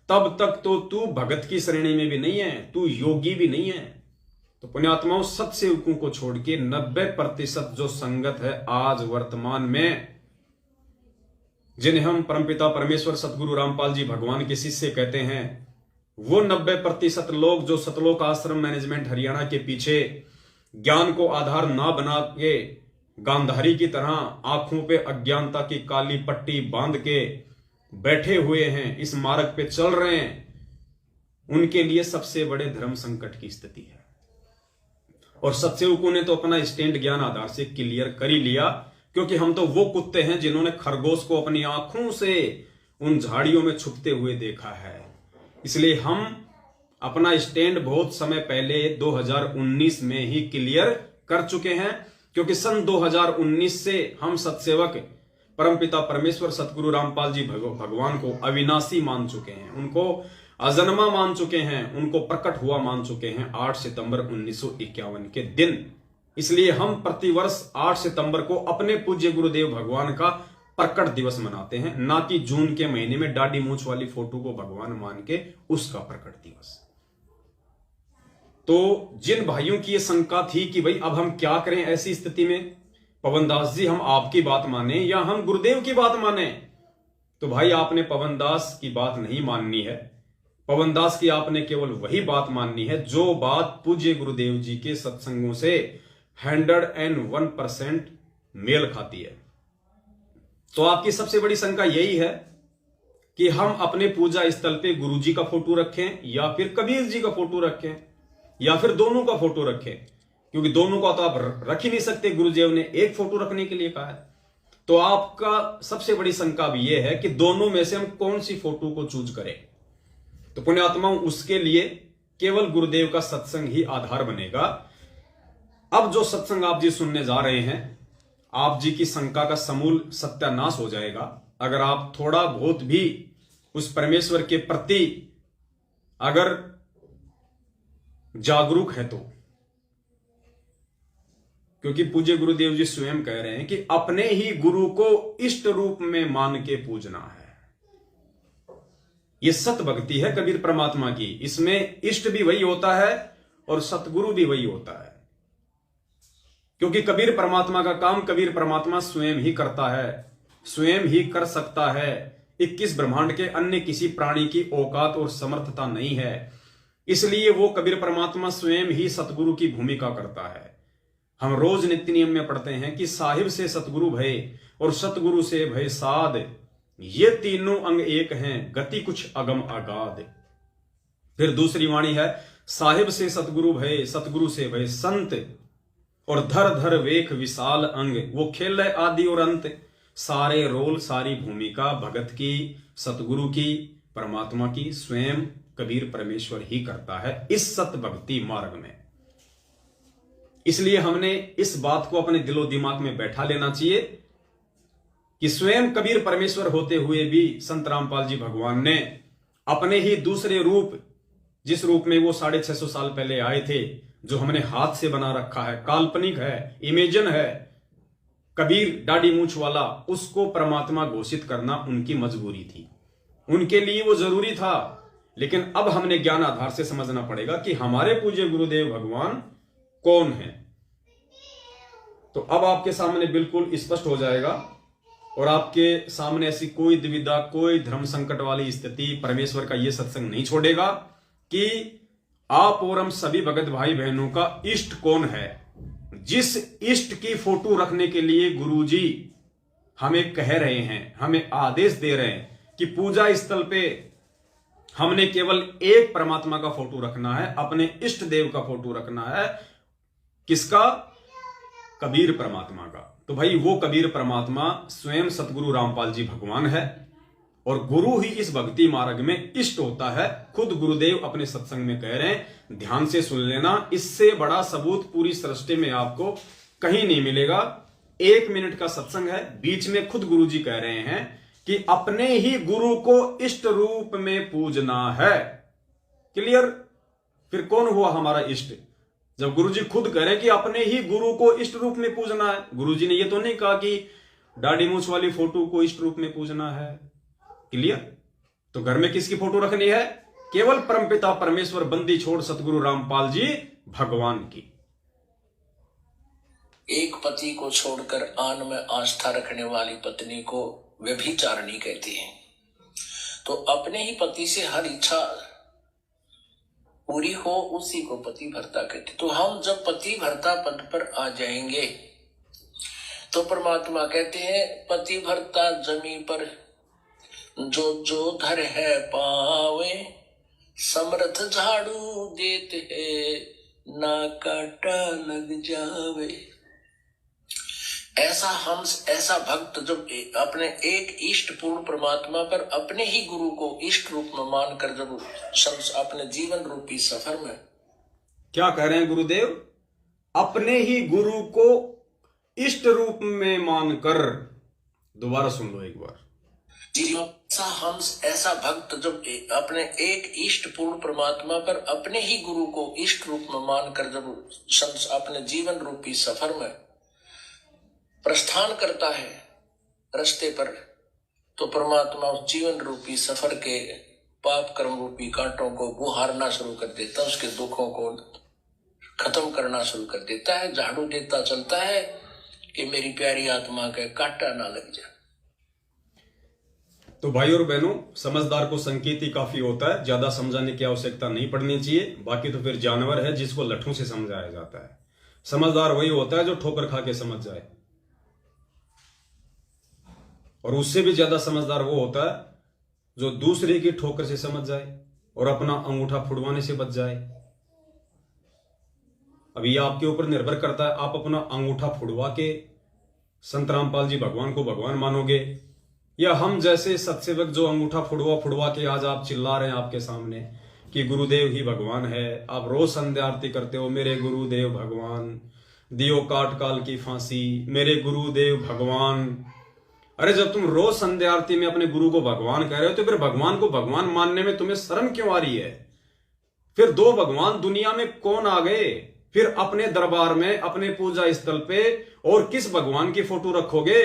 तब तक तो तू भगत की श्रेणी में भी नहीं है, तू योगी भी नहीं है। तो पुण्यात्माओं, सत्सेवकों को छोड़ के 90% जो संगत है आज वर्तमान में, जिन्हें हम परमपिता परमेश्वर सतगुरु रामपाल जी भगवान के शिष्य कहते हैं, वो 90% लोग जो सतलोक आश्रम मैनेजमेंट हरियाणा के पीछे ज्ञान को आधार ना बना के गांधारी की तरह आंखों पे अज्ञानता की काली पट्टी बांध के बैठे हुए हैं, इस मार्ग पे चल रहे हैं, उनके लिए सबसे बड़े धर्म संकट की स्थिति है। और सत्सेवकों ने तो अपना स्टैंड ज्ञान आधार से क्लियर कर ही लिया, क्योंकि हम तो वो कुत्ते हैं जिन्होंने खरगोश को अपनी आंखों से उन झाड़ियों में छुपते हुए देखा है। इसलिए हम अपना स्टैंड बहुत समय पहले 2019 में ही क्लियर कर चुके हैं, क्योंकि सन 2019 से हम सत्सेवक परमपिता परमेश्वर सतगुरु रामपाल जी भगवान को अविनाशी मान चुके हैं, उनको अजन्मा मान चुके हैं, उनको प्रकट हुआ मान चुके हैं 8 सितंबर 1951 के दिन। इसलिए हम प्रतिवर्ष 8 सितंबर को अपने पूज्य गुरुदेव भगवान का प्रकट दिवस मनाते हैं, ना कि जून के महीने में दाढ़ी मूंछ वाली फोटो को भगवान मान के उसका प्रकट दिवस। तो जिन भाइयों की यह शंका थी कि भाई अब हम क्या करें ऐसी स्थिति में, पवनदास जी हम आपकी बात माने या हम गुरुदेव की बात माने, तो भाई आपने पवनदास की बात नहीं माननी है। पवनदास की आपने केवल वही बात माननी है जो बात पूज्य गुरुदेव जी के सत्संगों से 101% मेल खाती है। तो आपकी सबसे बड़ी शंका यही है कि हम अपने पूजा स्थल पे गुरु जी का फोटो रखें या फिर कबीर जी का फोटो रखें या फिर दोनों का फोटो रखें, क्योंकि दोनों का तो आप रख ही नहीं सकते, गुरुदेव ने एक फोटो रखने के लिए कहा है। तो आपका सबसे बड़ी शंका भी यह है कि दोनों में से हम कौन सी फोटो को चूज करें। तो पुण्यात्माओं, उसके लिए केवल गुरुदेव का सत्संग ही आधार बनेगा। अब जो सत्संग आप जी सुनने जा रहे हैं, आप जी की शंका का समूल सत्यानाश हो जाएगा अगर आप थोड़ा बहुत भी उस परमेश्वर के प्रति अगर जागरूक है तो। क्योंकि पूज्य गुरुदेव जी स्वयं कह रहे हैं कि अपने ही गुरु को इष्ट रूप में मान के पूजना है। यह सत भक्ति है कबीर परमात्मा की। इसमें इष्ट भी वही होता है और सतगुरु भी वही होता है, क्योंकि कबीर परमात्मा का काम कबीर परमात्मा स्वयं ही करता है। स्वयं ही कर सकता है। 21 ब्रह्मांड के अन्य किसी प्राणी की औकात और समर्थता नहीं है। इसलिए वो कबीर परमात्मा स्वयं ही सतगुरु की भूमिका करता है। हम रोज नित्य नियम में पढ़ते हैं कि साहिब से सतगुरु भय और सतगुरु से भय साध, ये तीनों अंग एक हैं, गति कुछ अगम अगाध। फिर दूसरी वाणी है, साहिब से सतगुरु भय, सतगुरु से भय संत, और धर धर वेख विशाल अंग, वो खेल है आदि और अंत। सारे रोल सारी भूमिका भगत की, सतगुरु की, परमात्मा की स्वयं कबीर परमेश्वर ही करता है इस सत भक्ति मार्ग में। इसलिए हमने इस बात को अपने दिलो दिमाग में बैठा लेना चाहिए कि स्वयं कबीर परमेश्वर होते हुए भी संत रामपाल जी भगवान ने अपने ही दूसरे रूप, जिस रूप में वो 650 साल पहले आए थे, जो हमने हाथ से बना रखा है, काल्पनिक है, इमेजिन है, कबीर दाढ़ी मूंछ वाला, उसको परमात्मा घोषित करना उनकी मजबूरी थी, उनके लिए वो जरूरी था। लेकिन अब हमने ज्ञान आधार से समझना पड़ेगा कि हमारे पूज्य गुरुदेव भगवान कौन है। तो अब आपके सामने बिल्कुल स्पष्ट हो जाएगा और आपके सामने ऐसी कोई दुविधा, कोई धर्म संकट वाली स्थिति परमेश्वर का यह सत्संग नहीं छोड़ेगा कि आप और हम सभी भगत भाई बहनों का इष्ट कौन है। जिस इष्ट की फोटो रखने के लिए गुरुजी हमें कह रहे हैं, हमें आदेश दे रहे हैं कि पूजा स्थल पे हमने केवल एक परमात्मा का फोटो रखना है, अपने इष्ट देव का फोटो रखना है। किसका? कबीर परमात्मा का। तो भाई वो कबीर परमात्मा स्वयं सतगुरु रामपाल जी भगवान है और गुरु ही इस भक्ति मार्ग में इष्ट होता है। खुद गुरुदेव अपने सत्संग में कह रहे हैं, ध्यान से सुन लेना, इससे बड़ा सबूत पूरी सृष्टि में आपको कहीं नहीं मिलेगा। 1 मिनट का सत्संग है, बीच में खुद गुरुजी कह रहे हैं कि अपने ही गुरु को इष्ट रूप में पूजना है। क्लियर? फिर कौन हुआ हमारा इष्ट? जब गुरुजी खुद कह रहे हैं कि अपने ही गुरु को इष्ट रूप में पूजना है। गुरुजी ने ये तो नहीं कहा कि दाढ़ी मूंछ वाली फोटो को इष्ट रूप में पूजना है। क्लियर? तो घर में किसकी फोटो रखनी है? केवल परमपिता परमेश्वर बंदी छोड़ सतगुरु रामपाल जी भगवान की। एक पति को छोड़कर आन में आस्था रखने वाली पत्नी को व्यभिचारिणी कहती है। तो अपने ही पति से हर इच्छा पूरी हो, उसी को पति भर्ता कहते। तो हम जब पति भर्ता पद पर आ जाएंगे तो परमात्मा कहते हैं, पति भर्ता जमी पर जो जो धर है पावे, समर्थ झाड़ू देते है ना काटा लग जावे। ऐसा भक्त जब अपने एक इष्ट पूर्ण परमात्मा पर अपने ही गुरु को इष्ट रूप में मानकर जब अपने जीवन रूपी सफर में, क्या कह रहे हैं गुरुदेव? अपने ही गुरु को इष्ट रूप में मानकर। दोबारा सुन लो एक बार। ऐसा भक्त जब अपने एक इष्ट पूर्ण परमात्मा पर अपने ही गुरु को इष्ट रूप में मानकर जब अपने जीवन रूपी सफर में प्रस्थान करता है रास्ते पर, तो परमात्मा उस जीवन रूपी सफर के पाप कर्म रूपी कांटों को बुहारना शुरू कर देता है, उसके दुखों को खत्म करना शुरू कर देता है, झाड़ू देता चलता है कि मेरी प्यारी आत्मा का कांटा ना लग जाए। तो भाई और बहनों, समझदार को संकेत ही काफी होता है, ज्यादा समझाने की आवश्यकता नहीं पड़नी चाहिए। बाकी तो फिर जानवर है जिसको लट्ठों से समझाया जाता है। समझदार वही होता है जो ठोकर खा के समझ जाए, और उससे भी ज्यादा समझदार वो होता है जो दूसरे की ठोकर से समझ जाए और अपना अंगूठा फुड़वाने से बच जाए। अभी ये आपके ऊपर निर्भर करता है, आप अपना अंगूठा फुड़वा के संत रामपाल जी भगवान को भगवान मानोगे, या हम जैसे सत्सेवक जो अंगूठा फुड़वा के आज आप चिल्ला रहे हैं आपके सामने कि गुरुदेव ही भगवान है। आप रोज संध्या आरती करते हो, मेरे गुरुदेव भगवान, दियो काट काल की फांसी, मेरे गुरुदेव भगवान। अरे जब तुम रोज संध्या आरती में अपने गुरु को भगवान कह रहे हो, तो फिर भगवान को भगवान मानने में तुम्हें शर्म क्यों आ रही है? फिर 2 भगवान दुनिया में कौन आ गए? फिर अपने दरबार में, अपने पूजा स्थल पे और किस भगवान की फोटो रखोगे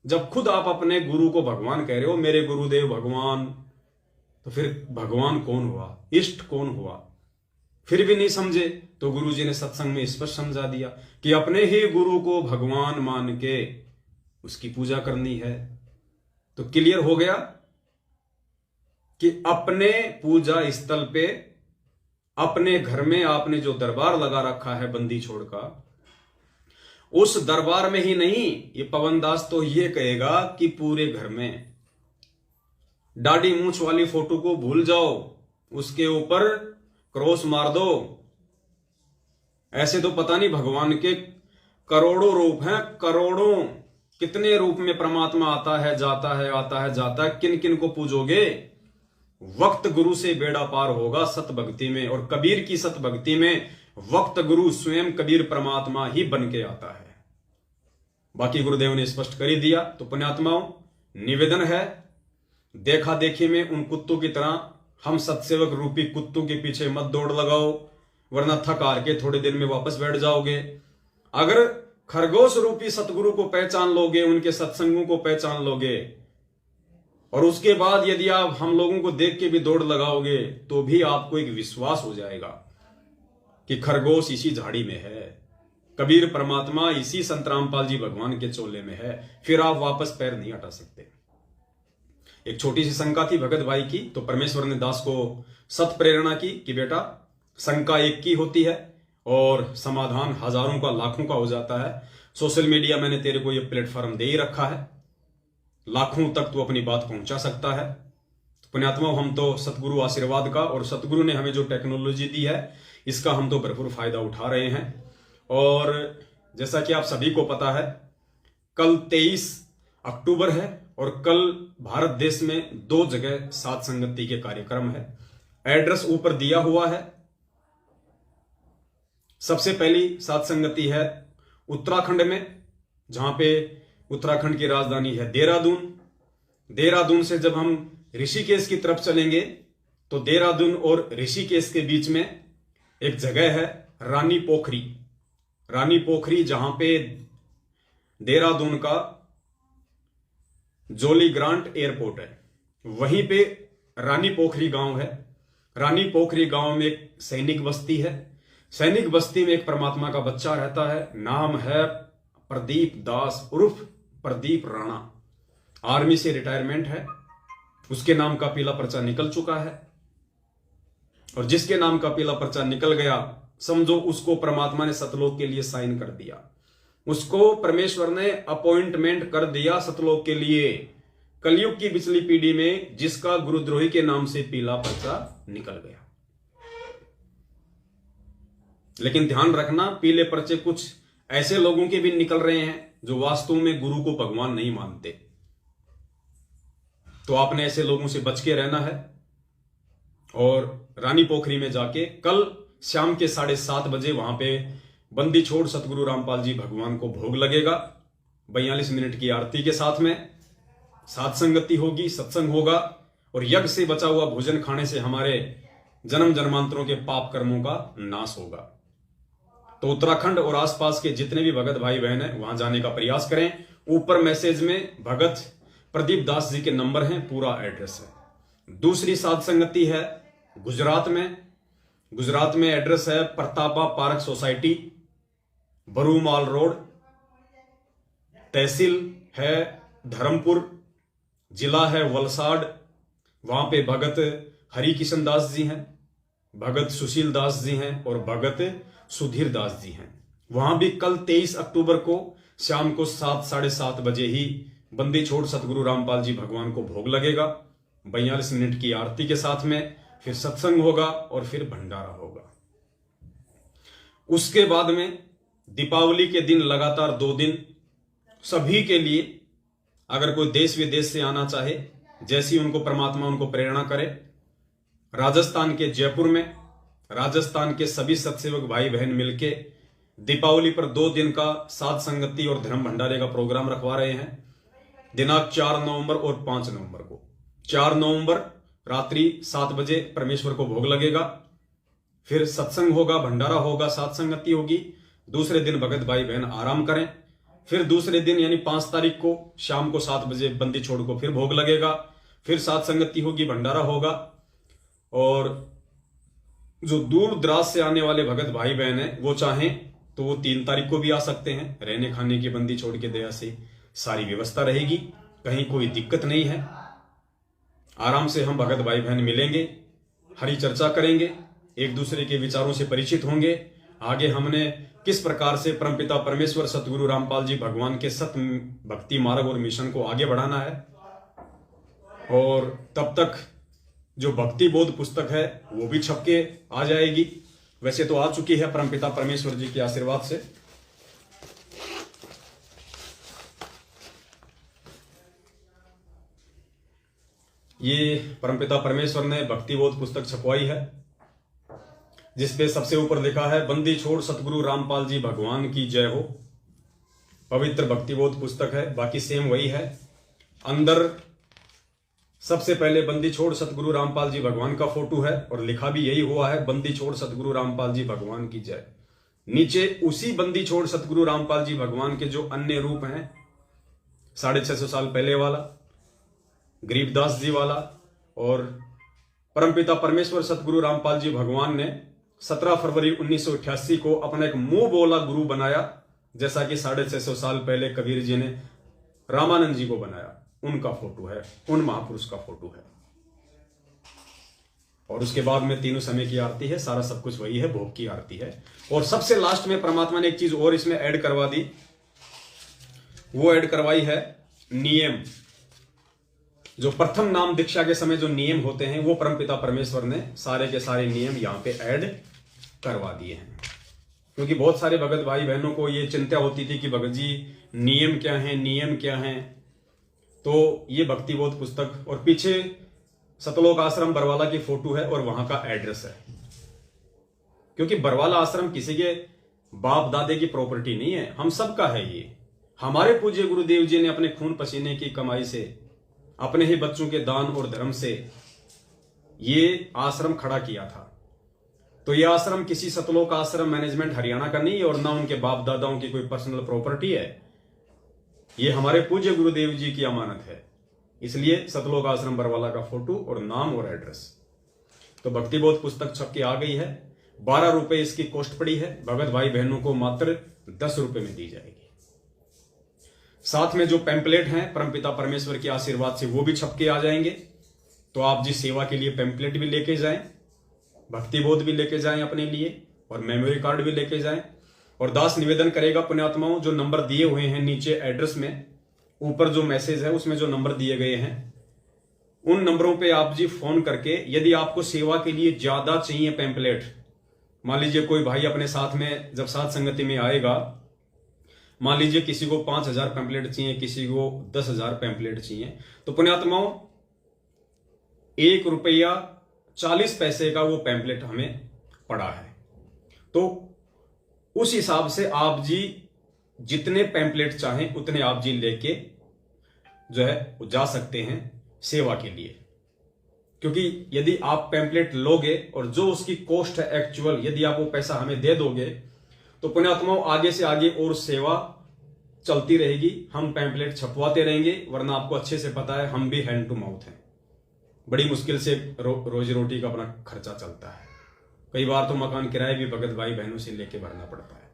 जब खुद आप अपने गुरु को भगवान कह रहे हो, मेरे गुरुदेव भगवान? तो फिर भगवान कौन हुआ? इष्ट कौन हुआ? फिर भी नहीं समझे तो गुरुजी ने सत्संग में स्पष्ट समझा दिया कि अपने ही गुरु को भगवान मान के उसकी पूजा करनी है। तो क्लियर हो गया कि अपने पूजा स्थल पे, अपने घर में आपने जो दरबार लगा रखा है बंदी छोड़ का, उस दरबार में ही नहीं, ये पवन दास तो ये कहेगा कि पूरे घर में दाढ़ी मूंछ वाली फोटो को भूल जाओ, उसके ऊपर क्रॉस मार दो। ऐसे तो पता नहीं भगवान के करोड़ों रूप हैं, करोड़ों, कितने रूप में परमात्मा आता है जाता है, आता है जाता है। किन किन को पूजोगे? वक्त गुरु से बेड़ा पार होगा सत भक्ति में, और कबीर की सत भक्ति में वक्त गुरु स्वयं कबीर परमात्मा ही बन के आता है। बाकी गुरुदेव ने स्पष्ट कर ही दिया। तो पुण्यात्माओं, निवेदन है, देखा देखी में उन कुत्तों की तरह हम सत्सेवक रूपी कुत्तों के पीछे मत दौड़ लगाओ, वरना थक हार के थोड़े दिन में वापस बैठ जाओगे। अगर खरगोश रूपी सतगुरु को पहचान लोगे, उनके सत्संगों को पहचान लोगे, और उसके बाद यदि आप हम लोगों को देख के भी दौड़ लगाओगे, तो भी आपको एक विश्वास हो जाएगा कि खरगोश इसी झाड़ी में है, कबीर परमात्मा इसी संत रामपाल जी भगवान के चोले में है। फिर आप वापस पैर नहीं हटा सकते। एक छोटी सी शंका थी भगत भाई की, तो परमेश्वर ने दास को सत प्रेरणा की कि बेटा, शंका एक की होती है और समाधान हजारों का, लाखों का हो जाता है। सोशल मीडिया मैंने तेरे को यह प्लेटफॉर्म दे ही रखा है, लाखों तक तू अपनी बात पहुंचा सकता है। तो पुण्यात्मा, हम तो सतगुरु आशीर्वाद का, और सतगुरु ने हमें जो टेक्नोलॉजी दी है, इसका हम तो भरपूर फायदा उठा रहे हैं। और जैसा कि आप सभी को पता है, कल 23 अक्टूबर है, और कल भारत देश में 2 जगह सात संगति के कार्यक्रम है। एड्रेस ऊपर दिया हुआ है। सबसे पहली सात संगति है उत्तराखंड में, जहां पे उत्तराखंड की राजधानी है देहरादून। देहरादून से जब हम ऋषिकेश की तरफ चलेंगे, तो देहरादून और ऋषिकेश के बीच में एक जगह है रानी पोखरी। रानी पोखरी, जहां पे देहरादून का जोली ग्रांट एयरपोर्ट है, वहीं पे रानी पोखरी गांव है। रानी पोखरी गांव में एक सैनिक बस्ती है। सैनिक बस्ती में एक परमात्मा का बच्चा रहता है, नाम है प्रदीप दास उर्फ प्रदीप राणा। आर्मी से रिटायरमेंट है, उसके नाम का पीला पर्चा निकल चुका है, और जिसके नाम का पीला पर्चा निकल गया, समझो उसको परमात्मा ने सतलोक के लिए साइन कर दिया, उसको परमेश्वर ने अपॉइंटमेंट कर दिया सतलोक के लिए। कलयुग की पिछली पीढ़ी में जिसका गुरुद्रोही के नाम से पीला पर्चा निकल गया। लेकिन ध्यान रखना, पीले पर्चे कुछ ऐसे लोगों के भी निकल रहे हैं जो वास्तव में गुरु को भगवान नहीं मानते। तो आपने ऐसे लोगों से बच के रहना है। और रानी पोखरी में जाके कल शाम के 7:30 बजे वहां पे बंदी छोड़ सतगुरु रामपाल जी भगवान को भोग लगेगा। 42 मिनट की आरती के साथ में सात संगति होगी, सत्संग होगा, और यज्ञ से बचा हुआ भोजन खाने से हमारे जन्म जन्मांतरों के पाप कर्मों का नाश होगा। तो उत्तराखंड और आसपास के जितने भी भगत भाई बहन हैं, वहां जाने का प्रयास करें। ऊपर मैसेज में भगत प्रदीप दास जी के नंबर हैं, पूरा एड्रेस है। दूसरी सात संगति है गुजरात में। गुजरात में एड्रेस है प्रतापा पार्क सोसाइटी, बरूमाल रोड, तहसील है धर्मपुर, जिला है वलसाड। वहां पे भगत हरि किशन दास जी हैं, भगत सुशील दास जी हैं, और भगत सुधीर दास जी हैं। वहां भी कल 23 अक्टूबर को शाम को 7, 7:30 बजे ही बंदी छोड़ सतगुरु रामपाल जी भगवान को भोग लगेगा। 42 मिनट की आरती के साथ में फिर सत्संग होगा, और फिर भंडारा होगा। उसके बाद में दीपावली के दिन लगातार 2 दिन सभी के लिए, अगर कोई देश विदेश से आना चाहे, जैसी उनको परमात्मा उनको प्रेरणा करे, राजस्थान के जयपुर में राजस्थान के सभी सत्सेवक भाई बहन मिलके दीपावली पर 2 दिन का सात संगति और धर्म भंडारे का प्रोग्राम रखवा रहे हैं। दिनांक 4 नवंबर और 5 नवंबर को। 4 नवंबर रात्रि 7 बजे परमेश्वर को भोग लगेगा, फिर सत्संग होगा, भंडारा होगा, सात संगति होगी। दूसरे दिन भगत भाई बहन आराम करें। फिर दूसरे दिन यानी 5 तारीख को शाम को 7 बजे बंदी छोड़ को फिर भोग लगेगा, फिर सात संगति होगी, भंडारा होगा। और जो दूर दराज से आने वाले भगत भाई बहन हैं, वो चाहें तो वो 3 तारीख को भी आ सकते हैं। रहने खाने की बंदी छोड़ के दया से सारी व्यवस्था रहेगी। कहीं कोई दिक्कत नहीं है। आराम से हम भगत भाई बहन मिलेंगे, हरी चर्चा करेंगे, एक दूसरे के विचारों से परिचित होंगे। आगे हमने किस प्रकार से परमपिता परमेश्वर सतगुरु रामपाल जी भगवान के सत्य भक्ति मार्ग और मिशन को आगे बढ़ाना है। और तब तक जो भक्ति बोध पुस्तक है वो भी छप के आ जाएगी। वैसे तो आ चुकी है परमपिता परमेश्वर जी के आशीर्वाद से। ये परमपिता परमेश्वर ने भक्ति बोध पुस्तक छपवाई है, जिसपे सबसे ऊपर लिखा है बंदी छोड़ सतगुरु रामपाल जी भगवान की जय हो। पवित्र भक्ति बोध पुस्तक है, बाकी सेम वही है। अंदर सबसे पहले बंदी छोड़ सतगुरु रामपाल जी भगवान का फोटो है और लिखा भी यही हुआ है, बंदी छोड़ सतगुरु रामपाल जी भगवान की जय। नीचे उसी बंदी छोड़ सतगुरु रामपाल जी भगवान के जो अन्य रूप हैं, 650 साल पहले वाला गरीबदास जी वाला, और परमपिता परमेश्वर सतगुरु रामपाल जी भगवान ने 17 फरवरी 1988 को अपना एक मुंह बोला गुरु बनाया, जैसा कि 650 साल पहले कबीर जी ने रामानंद जी को बनाया। उनका फोटो है, उन महापुरुष का फोटो है। और उसके बाद में तीनों समय की आरती है, सारा सब कुछ वही है, भोग की आरती है। और सबसे लास्ट में परमात्मा ने एक चीज और इसमें ऐड करवा दी, वो ऐड करवाई है नियम। जो प्रथम नाम दीक्षा के समय जो नियम होते हैं वो परमपिता परमेश्वर ने सारे के सारे नियम यहां पे ऐड करवा दिए हैं। क्योंकि बहुत सारे भगत भाई बहनों को ये चिंता होती थी कि भगत जी नियम क्या है, नियम क्या है। तो ये भक्ति बोध पुस्तक, और पीछे सतलोक आश्रम बरवाला की फोटो है और वहां का एड्रेस है। क्योंकि बरवाला आश्रम किसी के बाप दादे की प्रॉपर्टी नहीं है, हम सबका है। ये हमारे पूज्य गुरुदेव जी ने अपने खून पसीने की कमाई से, अपने ही बच्चों के दान और धर्म से ये आश्रम खड़ा किया था। तो ये आश्रम किसी सतलोक आश्रम मैनेजमेंट हरियाणा का नहीं है और ना उनके बाप दादाओं की कोई पर्सनल प्रॉपर्टी है। ये हमारे पूज्य गुरुदेव जी की अमानत है। इसलिए सतलोक आश्रम बरवाला का फोटो और नाम और एड्रेस। तो भक्ति बोध पुस्तक छप के आ गई है। 12 रुपए इसकी कॉस्ट पड़ी है। भगत भाई बहनों को मात्र 10 रुपए में दी जाएगी। साथ में जो पैम्पलेट हैं परमपिता परमेश्वर के आशीर्वाद से वो भी छप के आ जाएंगे। तो आप जिस सेवा के लिए पैम्पलेट भी लेके जाएं, भक्ति बोध भी लेके जाएं अपने लिए, और मेमोरी कार्ड भी लेके जाएं। और दास निवेदन करेगा पुण्यात्माओं, जो नंबर दिए हुए हैं नीचे एड्रेस में, ऊपर जो मैसेज है उसमें जो नंबर दिए गए हैं, उन नंबरों पे आप जी फोन करके, यदि आपको सेवा के लिए ज्यादा चाहिए पैम्पलेट, मान लीजिए कोई भाई अपने साथ में जब साथ संगति में आएगा, मान लीजिए किसी को 5000 पैम्पलेट चाहिए, किसी को 10,000 पैम्पलेट चाहिए, तो पुण्यात्माओं ₹1.40 का वो पैम्पलेट हमें पड़ा है। तो उस हिसाब से आप जी जितने पैम्पलेट चाहें उतने आप जी लेके जो है वो जा सकते हैं सेवा के लिए। क्योंकि यदि आप पैम्पलेट लोगे और जो उसकी कॉस्ट है एक्चुअल, यदि आप वो पैसा हमें दे दोगे, तो पुण्यात्माओं आगे से आगे और सेवा चलती रहेगी। हम पैम्पलेट छपवाते रहेंगे, वरना आपको अच्छे से पता है हम भी हैंड टू माउथ हैं। बड़ी मुश्किल से रोजी रोटी का अपना खर्चा चलता है। कई बार तो मकान किराए भी भगत भाई बहनों से लेके भरना पड़ता है।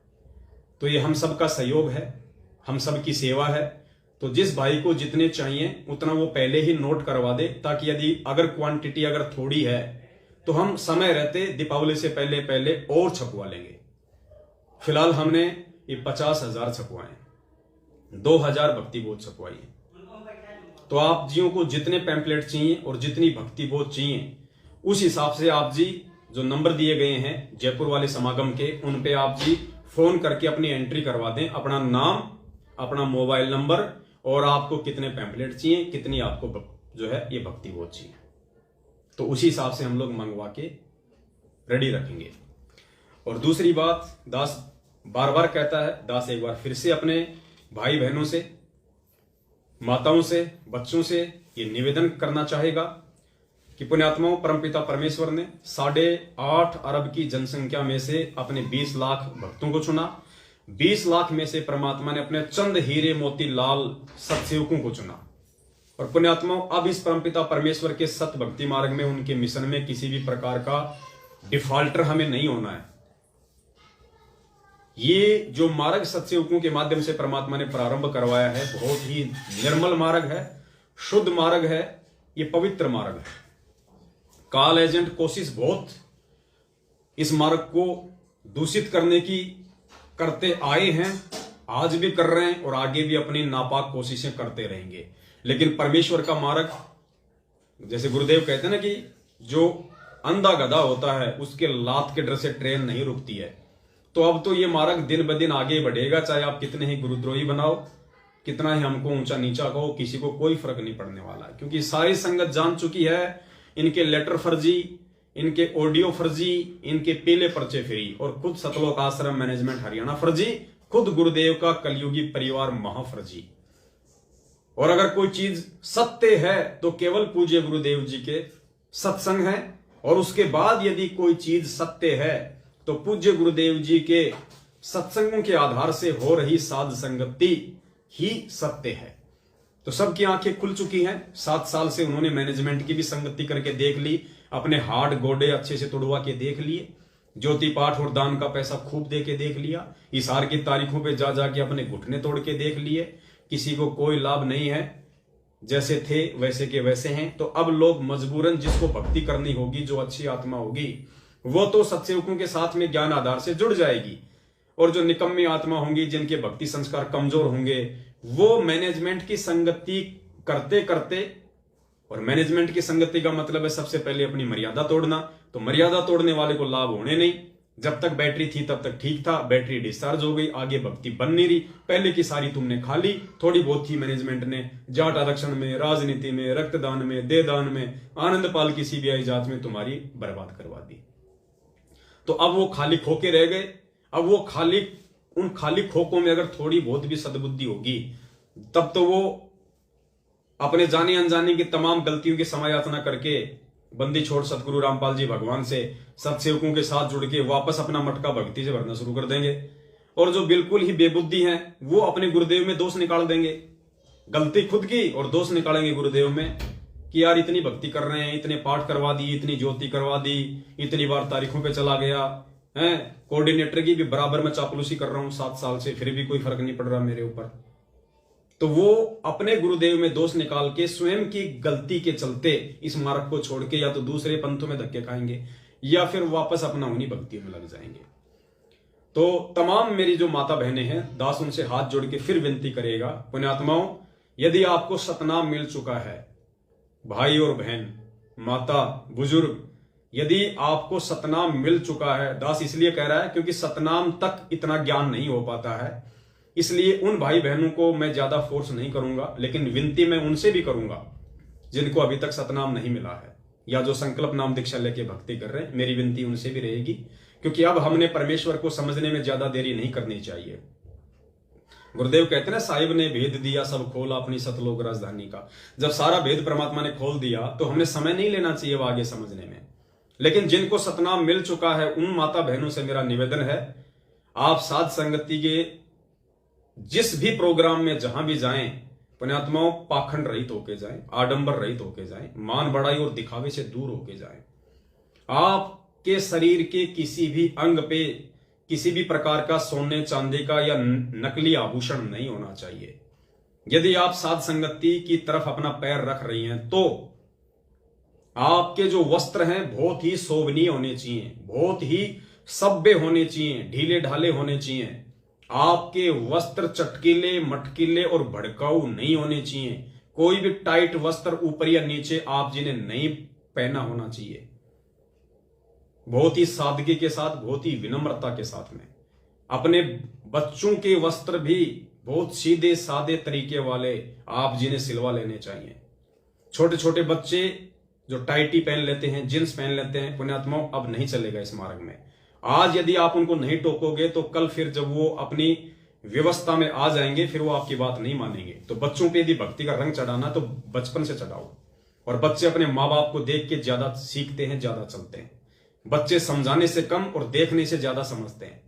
तो ये हम सबका सहयोग है, हम सब की सेवा है। तो जिस भाई को जितने चाहिए उतना वो पहले ही नोट करवा दे, ताकि यदि अगर क्वांटिटी अगर थोड़ी है तो हम समय रहते दीपावली से पहले पहले और छपवा लेंगे। फिलहाल हमने ये 50,000 छपवाए, 2,000 भक्ति बोध छपवाई है। तो आप जियों को जितने पैम्पलेट चाहिए और जितनी भक्ति बोध चाहिए, उस हिसाब से आप जी जो नंबर दिए गए हैं जयपुर वाले समागम के, उन पे आप जी फोन करके अपनी एंट्री करवा दें, अपना नाम, अपना मोबाइल नंबर, और आपको कितने पैम्पलेट चाहिए, कितनी आपको जो है ये भक्ति बोध चाहिए। तो उसी हिसाब से हम लोग मंगवा के रेडी रखेंगे। और दूसरी बात, दास बार बार कहता है, दास एक बार फिर से अपने भाई बहनों से, माताओं से, बच्चों से ये निवेदन करना चाहेगा कि पुण्यात्माओं, परमपिता परमेश्वर ने 8.5 अरब की जनसंख्या में से अपने 20 लाख भक्तों को चुना। 20 लाख में से परमात्मा ने अपने चंद हीरे मोती लाल सत्सेवकों को चुना। और पुण्यात्माओं, अब इस परमपिता परमेश्वर के सत्य भक्ति मार्ग में, उनके मिशन में किसी भी प्रकार का डिफॉल्टर हमें नहीं होना है। ये जो मार्ग सत्सेवकों के माध्यम से परमात्मा ने प्रारंभ करवाया है बहुत ही निर्मल मार्ग है, शुद्ध मार्ग है, ये पवित्र मार्ग है। काल एजेंट कोशिश बहुत इस मार्ग को दूषित करने की करते आए हैं, आज भी कर रहे हैं और आगे भी अपनी नापाक कोशिशें करते रहेंगे। लेकिन परमेश्वर का मार्ग, जैसे गुरुदेव कहते हैं ना कि जो अंधा गधा होता है उसके लात के डर से ट्रेन नहीं रुकती है। तो अब तो ये मार्ग दिन ब दिन आगे बढ़ेगा, चाहे आप कितने ही गुरुद्रोही बनाओ, कितना ही हमको ऊंचा नीचा कहो, किसी को कोई फर्क नहीं पड़ने वाला है। क्योंकि सारी संगत जान चुकी है, इनके लेटर फर्जी, इनके ऑडियो फर्जी, इनके पीले पर्चे फ्री और खुद सतलोक आश्रम मैनेजमेंट हरियाणा फर्जी, खुद गुरुदेव का कलयुगी परिवार महाफर्जी। और अगर कोई चीज सत्य है तो केवल पूज्य गुरुदेव जी के सत्संग है, और उसके बाद यदि कोई चीज सत्य है तो पूज्य गुरुदेव जी के सत्संगों के आधार से हो रही साध संगति ही सत्य है। तो सबकी आंखें खुल चुकी हैं। 7 साल से उन्होंने मैनेजमेंट की भी संगति करके देख ली, अपने हार्ड गोडे अच्छे से तोड़वा के देख लिए, ज्योति पाठ और दान का पैसा खूब दे के देख लिया, इशार की तारीखों पे जा जाके अपने घुटने तोड़ के देख लिए, किसी को कोई लाभ नहीं है, जैसे थे वैसे के वैसे हैं। तो अब लोग मजबूरन, जिसको भक्ति करनी होगी, जो अच्छी आत्मा होगी, वो तो सत्सेवकों के साथ में ज्ञान आधार से जुड़ जाएगी, और जो निकम्मी आत्मा होंगी, जिनके भक्ति संस्कार कमजोर होंगे, वो मैनेजमेंट की संगति करते करते, और मैनेजमेंट की संगति का मतलब है सबसे पहले अपनी मर्यादा तोड़ना, तो मर्यादा तोड़ने वाले को लाभ होने नहीं। जब तक बैटरी थी तब तक ठीक था, बैटरी डिस्चार्ज हो गई, आगे भक्ति बन नहीं रही, पहले की सारी तुमने खा ली, थोड़ी बहुत थी मैनेजमेंट ने जाट आरक्षण में, राजनीति में, रक्तदान में, देदान में, आनंद पाल की सीबीआई जांच में तुम्हारी बर्बाद करवा दी। तो अब वो खाली खोके रह गए। अब वो उन खाली खोकों में अगर थोड़ी बहुत भी सद्बुद्धि होगी, तब तो वो अपने जाने अनजाने की तमाम गलतियों की समायाचना करके बंदी छोड़ सतगुरु रामपाल जी भगवान से सत्सेवकों के साथ जुड़ के वापस अपना मटका भक्ति से भरना शुरू कर देंगे। और जो बिल्कुल ही बेबुद्धि हैं, वो अपने गुरुदेव में दोष निकाल देंगे, गलती खुद की, और दोष निकालेंगे गुरुदेव में कि यार इतनी भक्ति कर रहे हैं, इतने पाठ करवा दी, इतनी ज्योति करवा दी, इतनी बार तारीखों पे चला गया है, कोऑर्डिनेटर की भी बराबर में चापलूसी कर रहा हूं 7 साल से, फिर भी कोई फर्क नहीं पड़ रहा मेरे ऊपर। तो वो अपने गुरुदेव में दोष निकाल के स्वयं की गलती के चलते इस मार्ग को छोड़ के या तो दूसरे पंथों में धक्के खाएंगे या फिर वापस अपना उन्हीं भक्तियों में लग जाएंगे। तो तमाम मेरी जो माता बहनें हैं, दास उनसे हाथ जोड़ के फिर विनती करेगा, पुण्यात्माओं, यदि आपको सतनाम मिल चुका है, भाई और बहन, माता, बुजुर्ग, यदि आपको सतनाम मिल चुका है, दास इसलिए कह रहा है क्योंकि सतनाम तक इतना ज्ञान नहीं हो पाता है, इसलिए उन भाई बहनों को मैं ज्यादा फोर्स नहीं करूंगा, लेकिन विनती मैं उनसे भी करूंगा जिनको अभी तक सतनाम नहीं मिला है या जो संकल्प नाम दीक्षा लेके भक्ति कर रहे हैं। मेरी विनती उनसे भी रहेगी, क्योंकि अब हमने परमेश्वर को समझने में ज्यादा देरी नहीं करनी चाहिए। गुरुदेव कहते हैं ना, साहिब ने भेद दिया सब खोला अपनी सतलोक राजधानी का। जब सारा भेद परमात्मा ने खोल दिया तो हमने समय नहीं लेना चाहिए वो आगे समझने में। लेकिन जिनको सतनाम मिल चुका है, उन माता बहनों से मेरा निवेदन है, आप साध संगति के जिस भी प्रोग्राम में जहां भी जाएं, पुण्यात्माओं, पाखंड रहित होके जाएं, आडंबर रहित होके जाएं, मान बढ़ाई और दिखावे से दूर होके जाएं। आपके शरीर के किसी भी अंग पे किसी भी प्रकार का सोने चांदी का या नकली आभूषण नहीं होना चाहिए। यदि आप साध संगति की तरफ अपना पैर रख रही हैं तो आपके जो वस्त्र हैं बहुत ही शोभनीय होने चाहिए, बहुत ही सभ्य होने चाहिए, ढीले ढाले होने चाहिए। आपके वस्त्र चटकीले, मटकीले और भड़काऊ नहीं होने चाहिए। कोई भी टाइट वस्त्र ऊपर या नीचे आप जिन्हें नहीं पहना होना चाहिए। बहुत ही सादगी के साथ, बहुत ही विनम्रता के साथ में। अपने बच्चों के वस्त्र भी बहुत सीधे सादे तरीके वाले आप जिन्हें सिलवा लेने चाहिए। छोटे छोटे बच्चे जो टाइटी पहन लेते हैं, जींस पहन लेते हैं, पुण्यात्माओं, अब नहीं चलेगा इस मार्ग में। आज यदि आप उनको नहीं टोकोगे तो कल फिर जब वो अपनी व्यवस्था में आ जाएंगे फिर वो आपकी बात नहीं मानेंगे। तो बच्चों पे यदि भक्ति का रंग चढ़ाना तो बचपन से चढ़ाओ। और बच्चे अपने माँ बाप को देख के ज्यादा सीखते हैं, ज्यादा चलते हैं। बच्चे समझाने से कम और देखने से ज्यादा समझते हैं।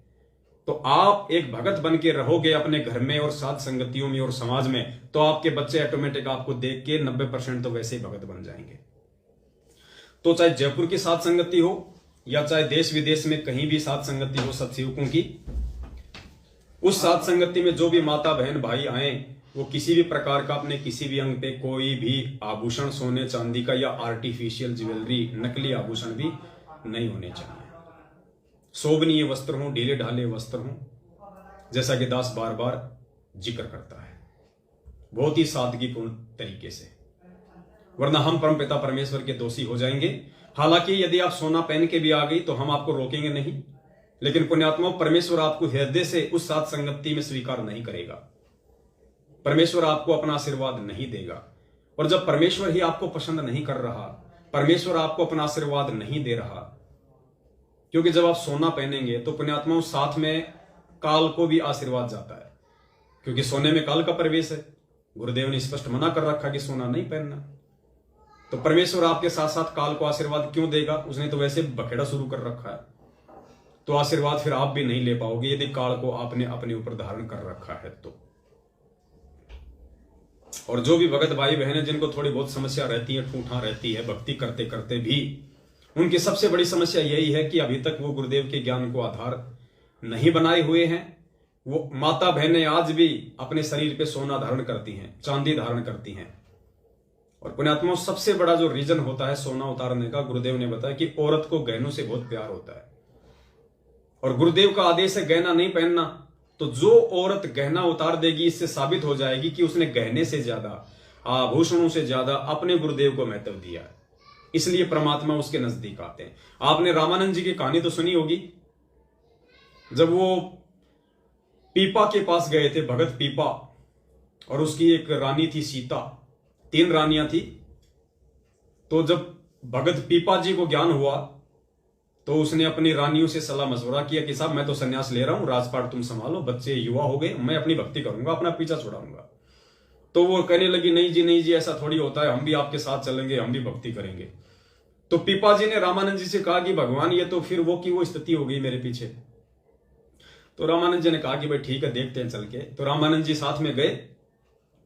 तो आप एक भगत बन के रहोगे अपने घर में और साथ संगतियों में और समाज में, तो आपके बच्चे ऑटोमेटिक आपको देख के 90% तो वैसे ही भगत बन जाएंगे। तो चाहे जयपुर की साथ संगति हो या चाहे देश विदेश में कहीं भी साथ संगति हो सत्सेवकों की, उस साथ संगति में जो भी माता बहन भाई आए, वो किसी भी प्रकार का अपने किसी भी अंग पे कोई भी आभूषण सोने चांदी का या आर्टिफिशियल ज्वेलरी, नकली आभूषण भी नहीं होने चाहिए। शोभनीय वस्त्र हो, ढीले ढाले वस्त्र हो, जैसा कि दास बार बार जिक्र करता है, बहुत ही सादगीपूर्ण तरीके से, वरना हम परमपिता परमेश्वर के दोषी हो जाएंगे। हालांकि यदि आप सोना पहन के भी आ गई तो हम आपको रोकेंगे नहीं, लेकिन पुण्यात्मा परमेश्वर आपको हृदय से उस साथ संगति में स्वीकार नहीं करेगा। परमेश्वर आपको अपना आशीर्वाद नहीं देगा। और जब परमेश्वर ही आपको पसंद नहीं कर रहा, परमेश्वर आपको अपना आशीर्वाद नहीं दे रहा, क्योंकि जब आप सोना पहनेंगे तो पुण्यात्मा साथ में काल को भी आशीर्वाद जाता है, क्योंकि सोने में काल का प्रवेश है। गुरुदेव ने स्पष्ट मना कर रखा कि सोना नहीं पहनना। तो परमेश्वर आपके साथ साथ काल को आशीर्वाद क्यों देगा? उसने तो वैसे बखेड़ा शुरू कर रखा है, तो आशीर्वाद फिर आप भी नहीं ले पाओगे यदि काल को आपने अपने ऊपर धारण कर रखा है तो। और जो भी भगत भाई बहन जिनको थोड़ी बहुत समस्या रहती है, ठूठा रहती है भक्ति करते करते भी, उनकी सबसे बड़ी समस्या यही है कि अभी तक वो गुरुदेव के ज्ञान को आधार नहीं बनाए हुए हैं। वो माता बहनें आज भी अपने शरीर पे सोना धारण करती हैं, चांदी धारण करती हैं। और पुण्यात्मा सबसे बड़ा जो रीजन होता है सोना उतारने का, गुरुदेव ने बताया कि औरत को गहनों से बहुत प्यार होता है, और गुरुदेव का आदेश है गहना नहीं पहनना। तो जो औरत गहना उतार देगी, इससे साबित हो जाएगी कि उसने गहने से ज्यादा, आभूषणों से ज्यादा अपने गुरुदेव को महत्व दिया है, इसलिए परमात्मा उसके नजदीक आते हैं। आपने रामानंद जी की कहानी तो सुनी होगी, जब वो पीपा के पास गए थे, भगत पीपा, और उसकी एक रानी थी सीता, 3 रानियां थी। तो जब भगत पीपा जी को ज्ञान हुआ तो उसने अपनी रानियों से सलाह मशवरा किया कि साहब मैं तो संन्यास ले रहा हूं, राजपाट तुम संभालो, बच्चे युवा हो गए, मैं अपनी भक्ति करूंगा, अपना पीछा छुड़ाऊंगा। तो वो कहने लगी नहीं जी नहीं जी, ऐसा थोड़ी होता है, हम भी आपके साथ चलेंगे, हम भी भक्ति करेंगे। तो पीपा जी ने रामानंद जी से कहा कि भगवान ये तो फिर वो की वो स्थिति हो गई मेरे पीछे। तो रामानंद जी ने कहा कि भाई ठीक है देखते हैं चल के। तो रामानंद जी साथ में गए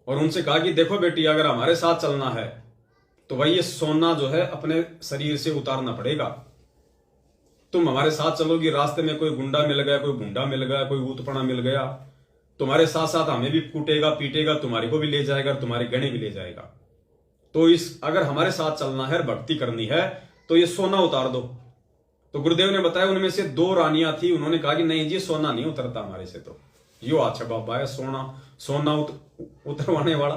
और उनसे कहा कि देखो बेटी, अगर हमारे साथ चलना है तो भाई ये सोना जो है अपने शरीर से उतारना पड़ेगा। तुम हमारे साथ चलोगी, रास्ते में कोई गुंडा मिल गया, कोई गुंडा मिल गया, कोई ऊतपड़ा मिल गया, तुम्हारे साथ साथ हमें भी कूटेगा पीटेगा, तुम्हारे को भी ले जाएगा, तुम्हारे गहने भी ले जाएगा। तो अगर हमारे साथ चलना है, भक्ति करनी है, तो ये सोना उतार दो। तो गुरुदेव ने बताया उनमें से 2 रानियां थी, उन्होंने कहा कि नहीं जी सोना नहीं उतरता हमारे से, तो यो अच्छा बाबा है सोना उतरवाने वाला।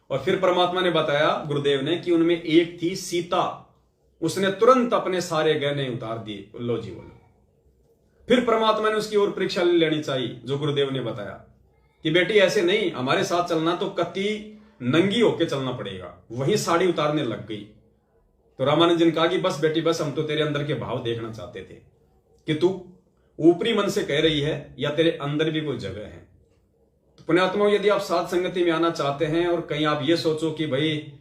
और फिर परमात्मा ने बताया गुरुदेव ने कि उनमें एक थी सीता, उसने तुरंत अपने सारे गहने उतार दिए, लो जी बोलो। फिर परमात्मा ने उसकी और परीक्षा ले लेनी चाहिए, जो गुरुदेव ने बताया कि बेटी ऐसे नहीं, हमारे साथ चलना तो कति नंगी होके चलना पड़ेगा। वही साड़ी उतारने लग गई। तो रामानंद जी ने कहा कि बस बेटी बस, हम तो तेरे अंदर के भाव देखना चाहते थे कि तू ऊपरी मन से कह रही है या तेरे अंदर भी कोई जगह है। तो पुण्यात्मा यदि आप साथ संगति में आना चाहते हैं और कहीं आप ये सोचो कि भाई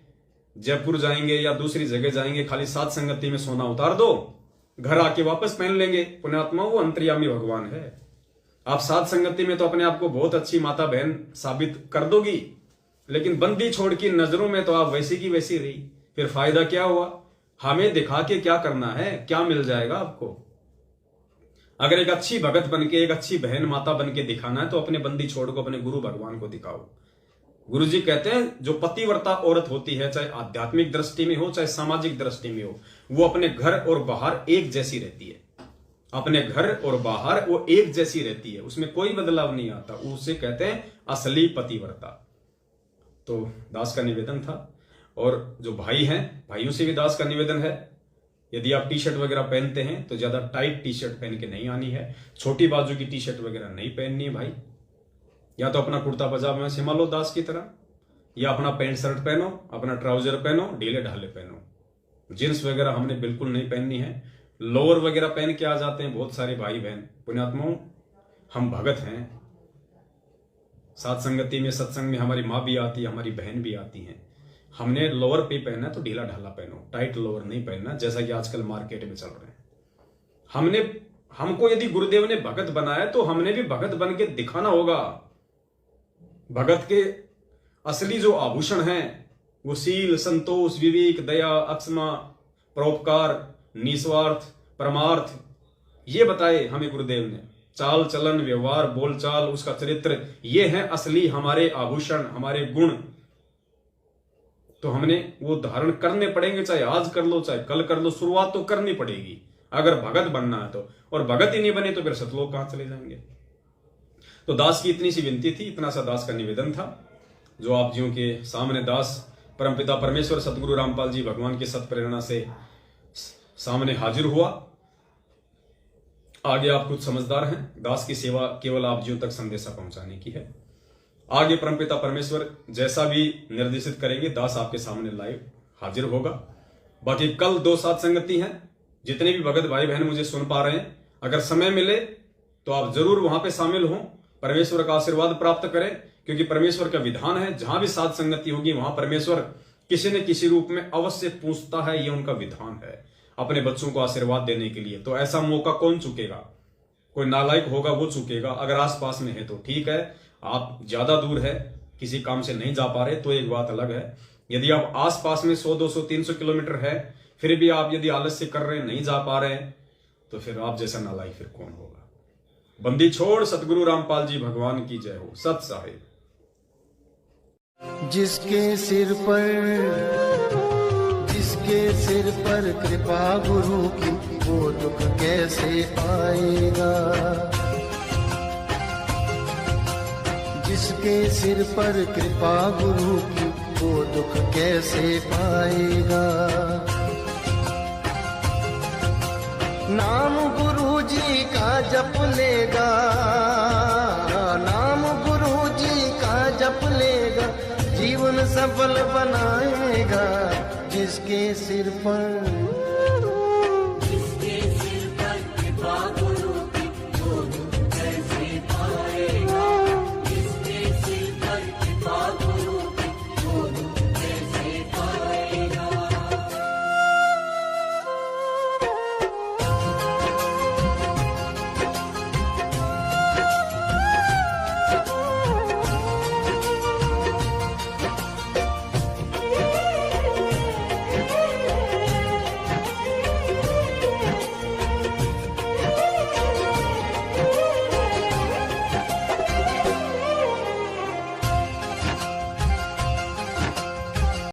जयपुर जाएंगे या दूसरी जगह जाएंगे, खाली साथ संगति में सोना उतार दो, घर आके वापस पहन लेंगे, पुण्यात्मा वो अंतर्यामी भगवान है। आप साथ संगति में तो अपने आप को बहुत अच्छी माता बहन साबित कर दोगी, लेकिन बंदी छोड़ की नजरों में तो आप वैसी की वैसी रही, फिर फायदा क्या हुआ? हमें दिखा के क्या करना है, क्या मिल जाएगा आपको? अगर एक अच्छी भगत बन के, एक अच्छी बहन माता बन के दिखाना है तो अपने बंदी छोड़ को अपने गुरु भगवान को दिखाओ। गुरु जी कहते हैं जो पतिव्रता औरत होती है, चाहे आध्यात्मिक दृष्टि में हो चाहे सामाजिक दृष्टि में हो, वो अपने घर और बाहर एक जैसी रहती है। अपने घर और बाहर वो एक जैसी रहती है, उसमें कोई बदलाव नहीं आता, उसे कहते हैं असली पतिव्रता। तो दास का निवेदन था, और जो भाई हैं भाइयों से भी दास का निवेदन है, यदि आप टी शर्ट वगैरह पहनते हैं तो ज्यादा टाइट टी शर्ट पहन के नहीं आनी है, छोटी बाजू की टी शर्ट वगैरह नहीं पहननी है भाई। या तो अपना कुर्ता पजामा सिमा लो दास की तरह, या अपना पैंट शर्ट पहनो, अपना ट्राउजर पहनो, ढीले ढाले पहनो। जींस वगैरह हमने बिल्कुल नहीं पहननी है। लोअर वगैरह पहन के आ जाते हैं बहुत सारे भाई बहन। पुण्यात्माओं, हम भगत हैं, साथ संगति में सत्संग में हमारी माँ भी आती है, हमारी बहन भी आती है। हमने लोअर पे पहनना है तो ढीला ढाला पहनो, टाइट लोअर नहीं पहनना, जैसा कि आजकल मार्केट में चल रहे हैं। हमको यदि गुरुदेव ने भगत बनाया तो हमने भी भगत बन के दिखाना होगा। भगत के असली जो आभूषण हैं वो शील, संतोष, विवेक, दया, अक्षमा, परोपकार, निस्वार्थ, परमार्थ, ये बताए हमें गुरुदेव ने। चाल चलन, व्यवहार, बोलचाल, उसका चरित्र, ये है असली हमारे आभूषण, हमारे गुण। तो हमने वो धारण करने पड़ेंगे, चाहे आज कर लो चाहे कल कर लो, शुरुआत तो करनी पड़ेगी अगर भगत बनना है तो। और भगत ही नहीं बने तो फिर सतलोक कहां चले जाएंगे। तो दास की इतनी सी विनती थी, इतना सा दास का निवेदन था, जो आप जियों के सामने दास परमपिता परमेश्वर सतगुरु रामपाल जी भगवान की सत प्रेरणा से सामने हाजिर हुआ। आगे आप कुछ समझदार हैं, दास की सेवा केवल आप जियों तक संदेशा पहुंचाने की है। आगे परमपिता परमेश्वर जैसा भी निर्देशित करेंगे, दास आपके सामने लाइव हाजिर होगा। बाकी कल 2 सात संगति हैं, जितने भी भगत भाई बहन मुझे सुन पा रहे हैं, अगर समय मिले तो आप जरूर वहां पे शामिल हों, परमेश्वर का आशीर्वाद प्राप्त करें, क्योंकि परमेश्वर का विधान है जहां भी सात संगति होगी वहां परमेश्वर किसी न किसी रूप में अवश्य पूछता है, ये उनका विधान है अपने बच्चों को आशीर्वाद देने के लिए। तो ऐसा मौका कौन चुकेगा? कोई नालायक होगा वो चुकेगा। अगर आसपास में है तो ठीक है, आप ज्यादा दूर है किसी काम से नहीं जा पा रहे तो एक बात अलग है। यदि आप आसपास में 100, 200, 300 किलोमीटर है, फिर भी आप यदि आलस्य कर रहे हैं, नहीं जा पा रहे हैं, तो फिर आप जैसा नालायक फिर कौन होगा। बंदी छोड़ सतगुरु रामपाल जी भगवान की जय हो। सत साहिब। जिसके सिर पर कृपा गुरु की, वो दुख कैसे पाएगा। जिसके सिर पर कृपा गुरु की, वो दुख कैसे पाएगा। नाम गुरु जी का जप लेगा, नाम गुरु जी का जप लेगा, जीवन सफल बनाएगा। जिसके सिर पर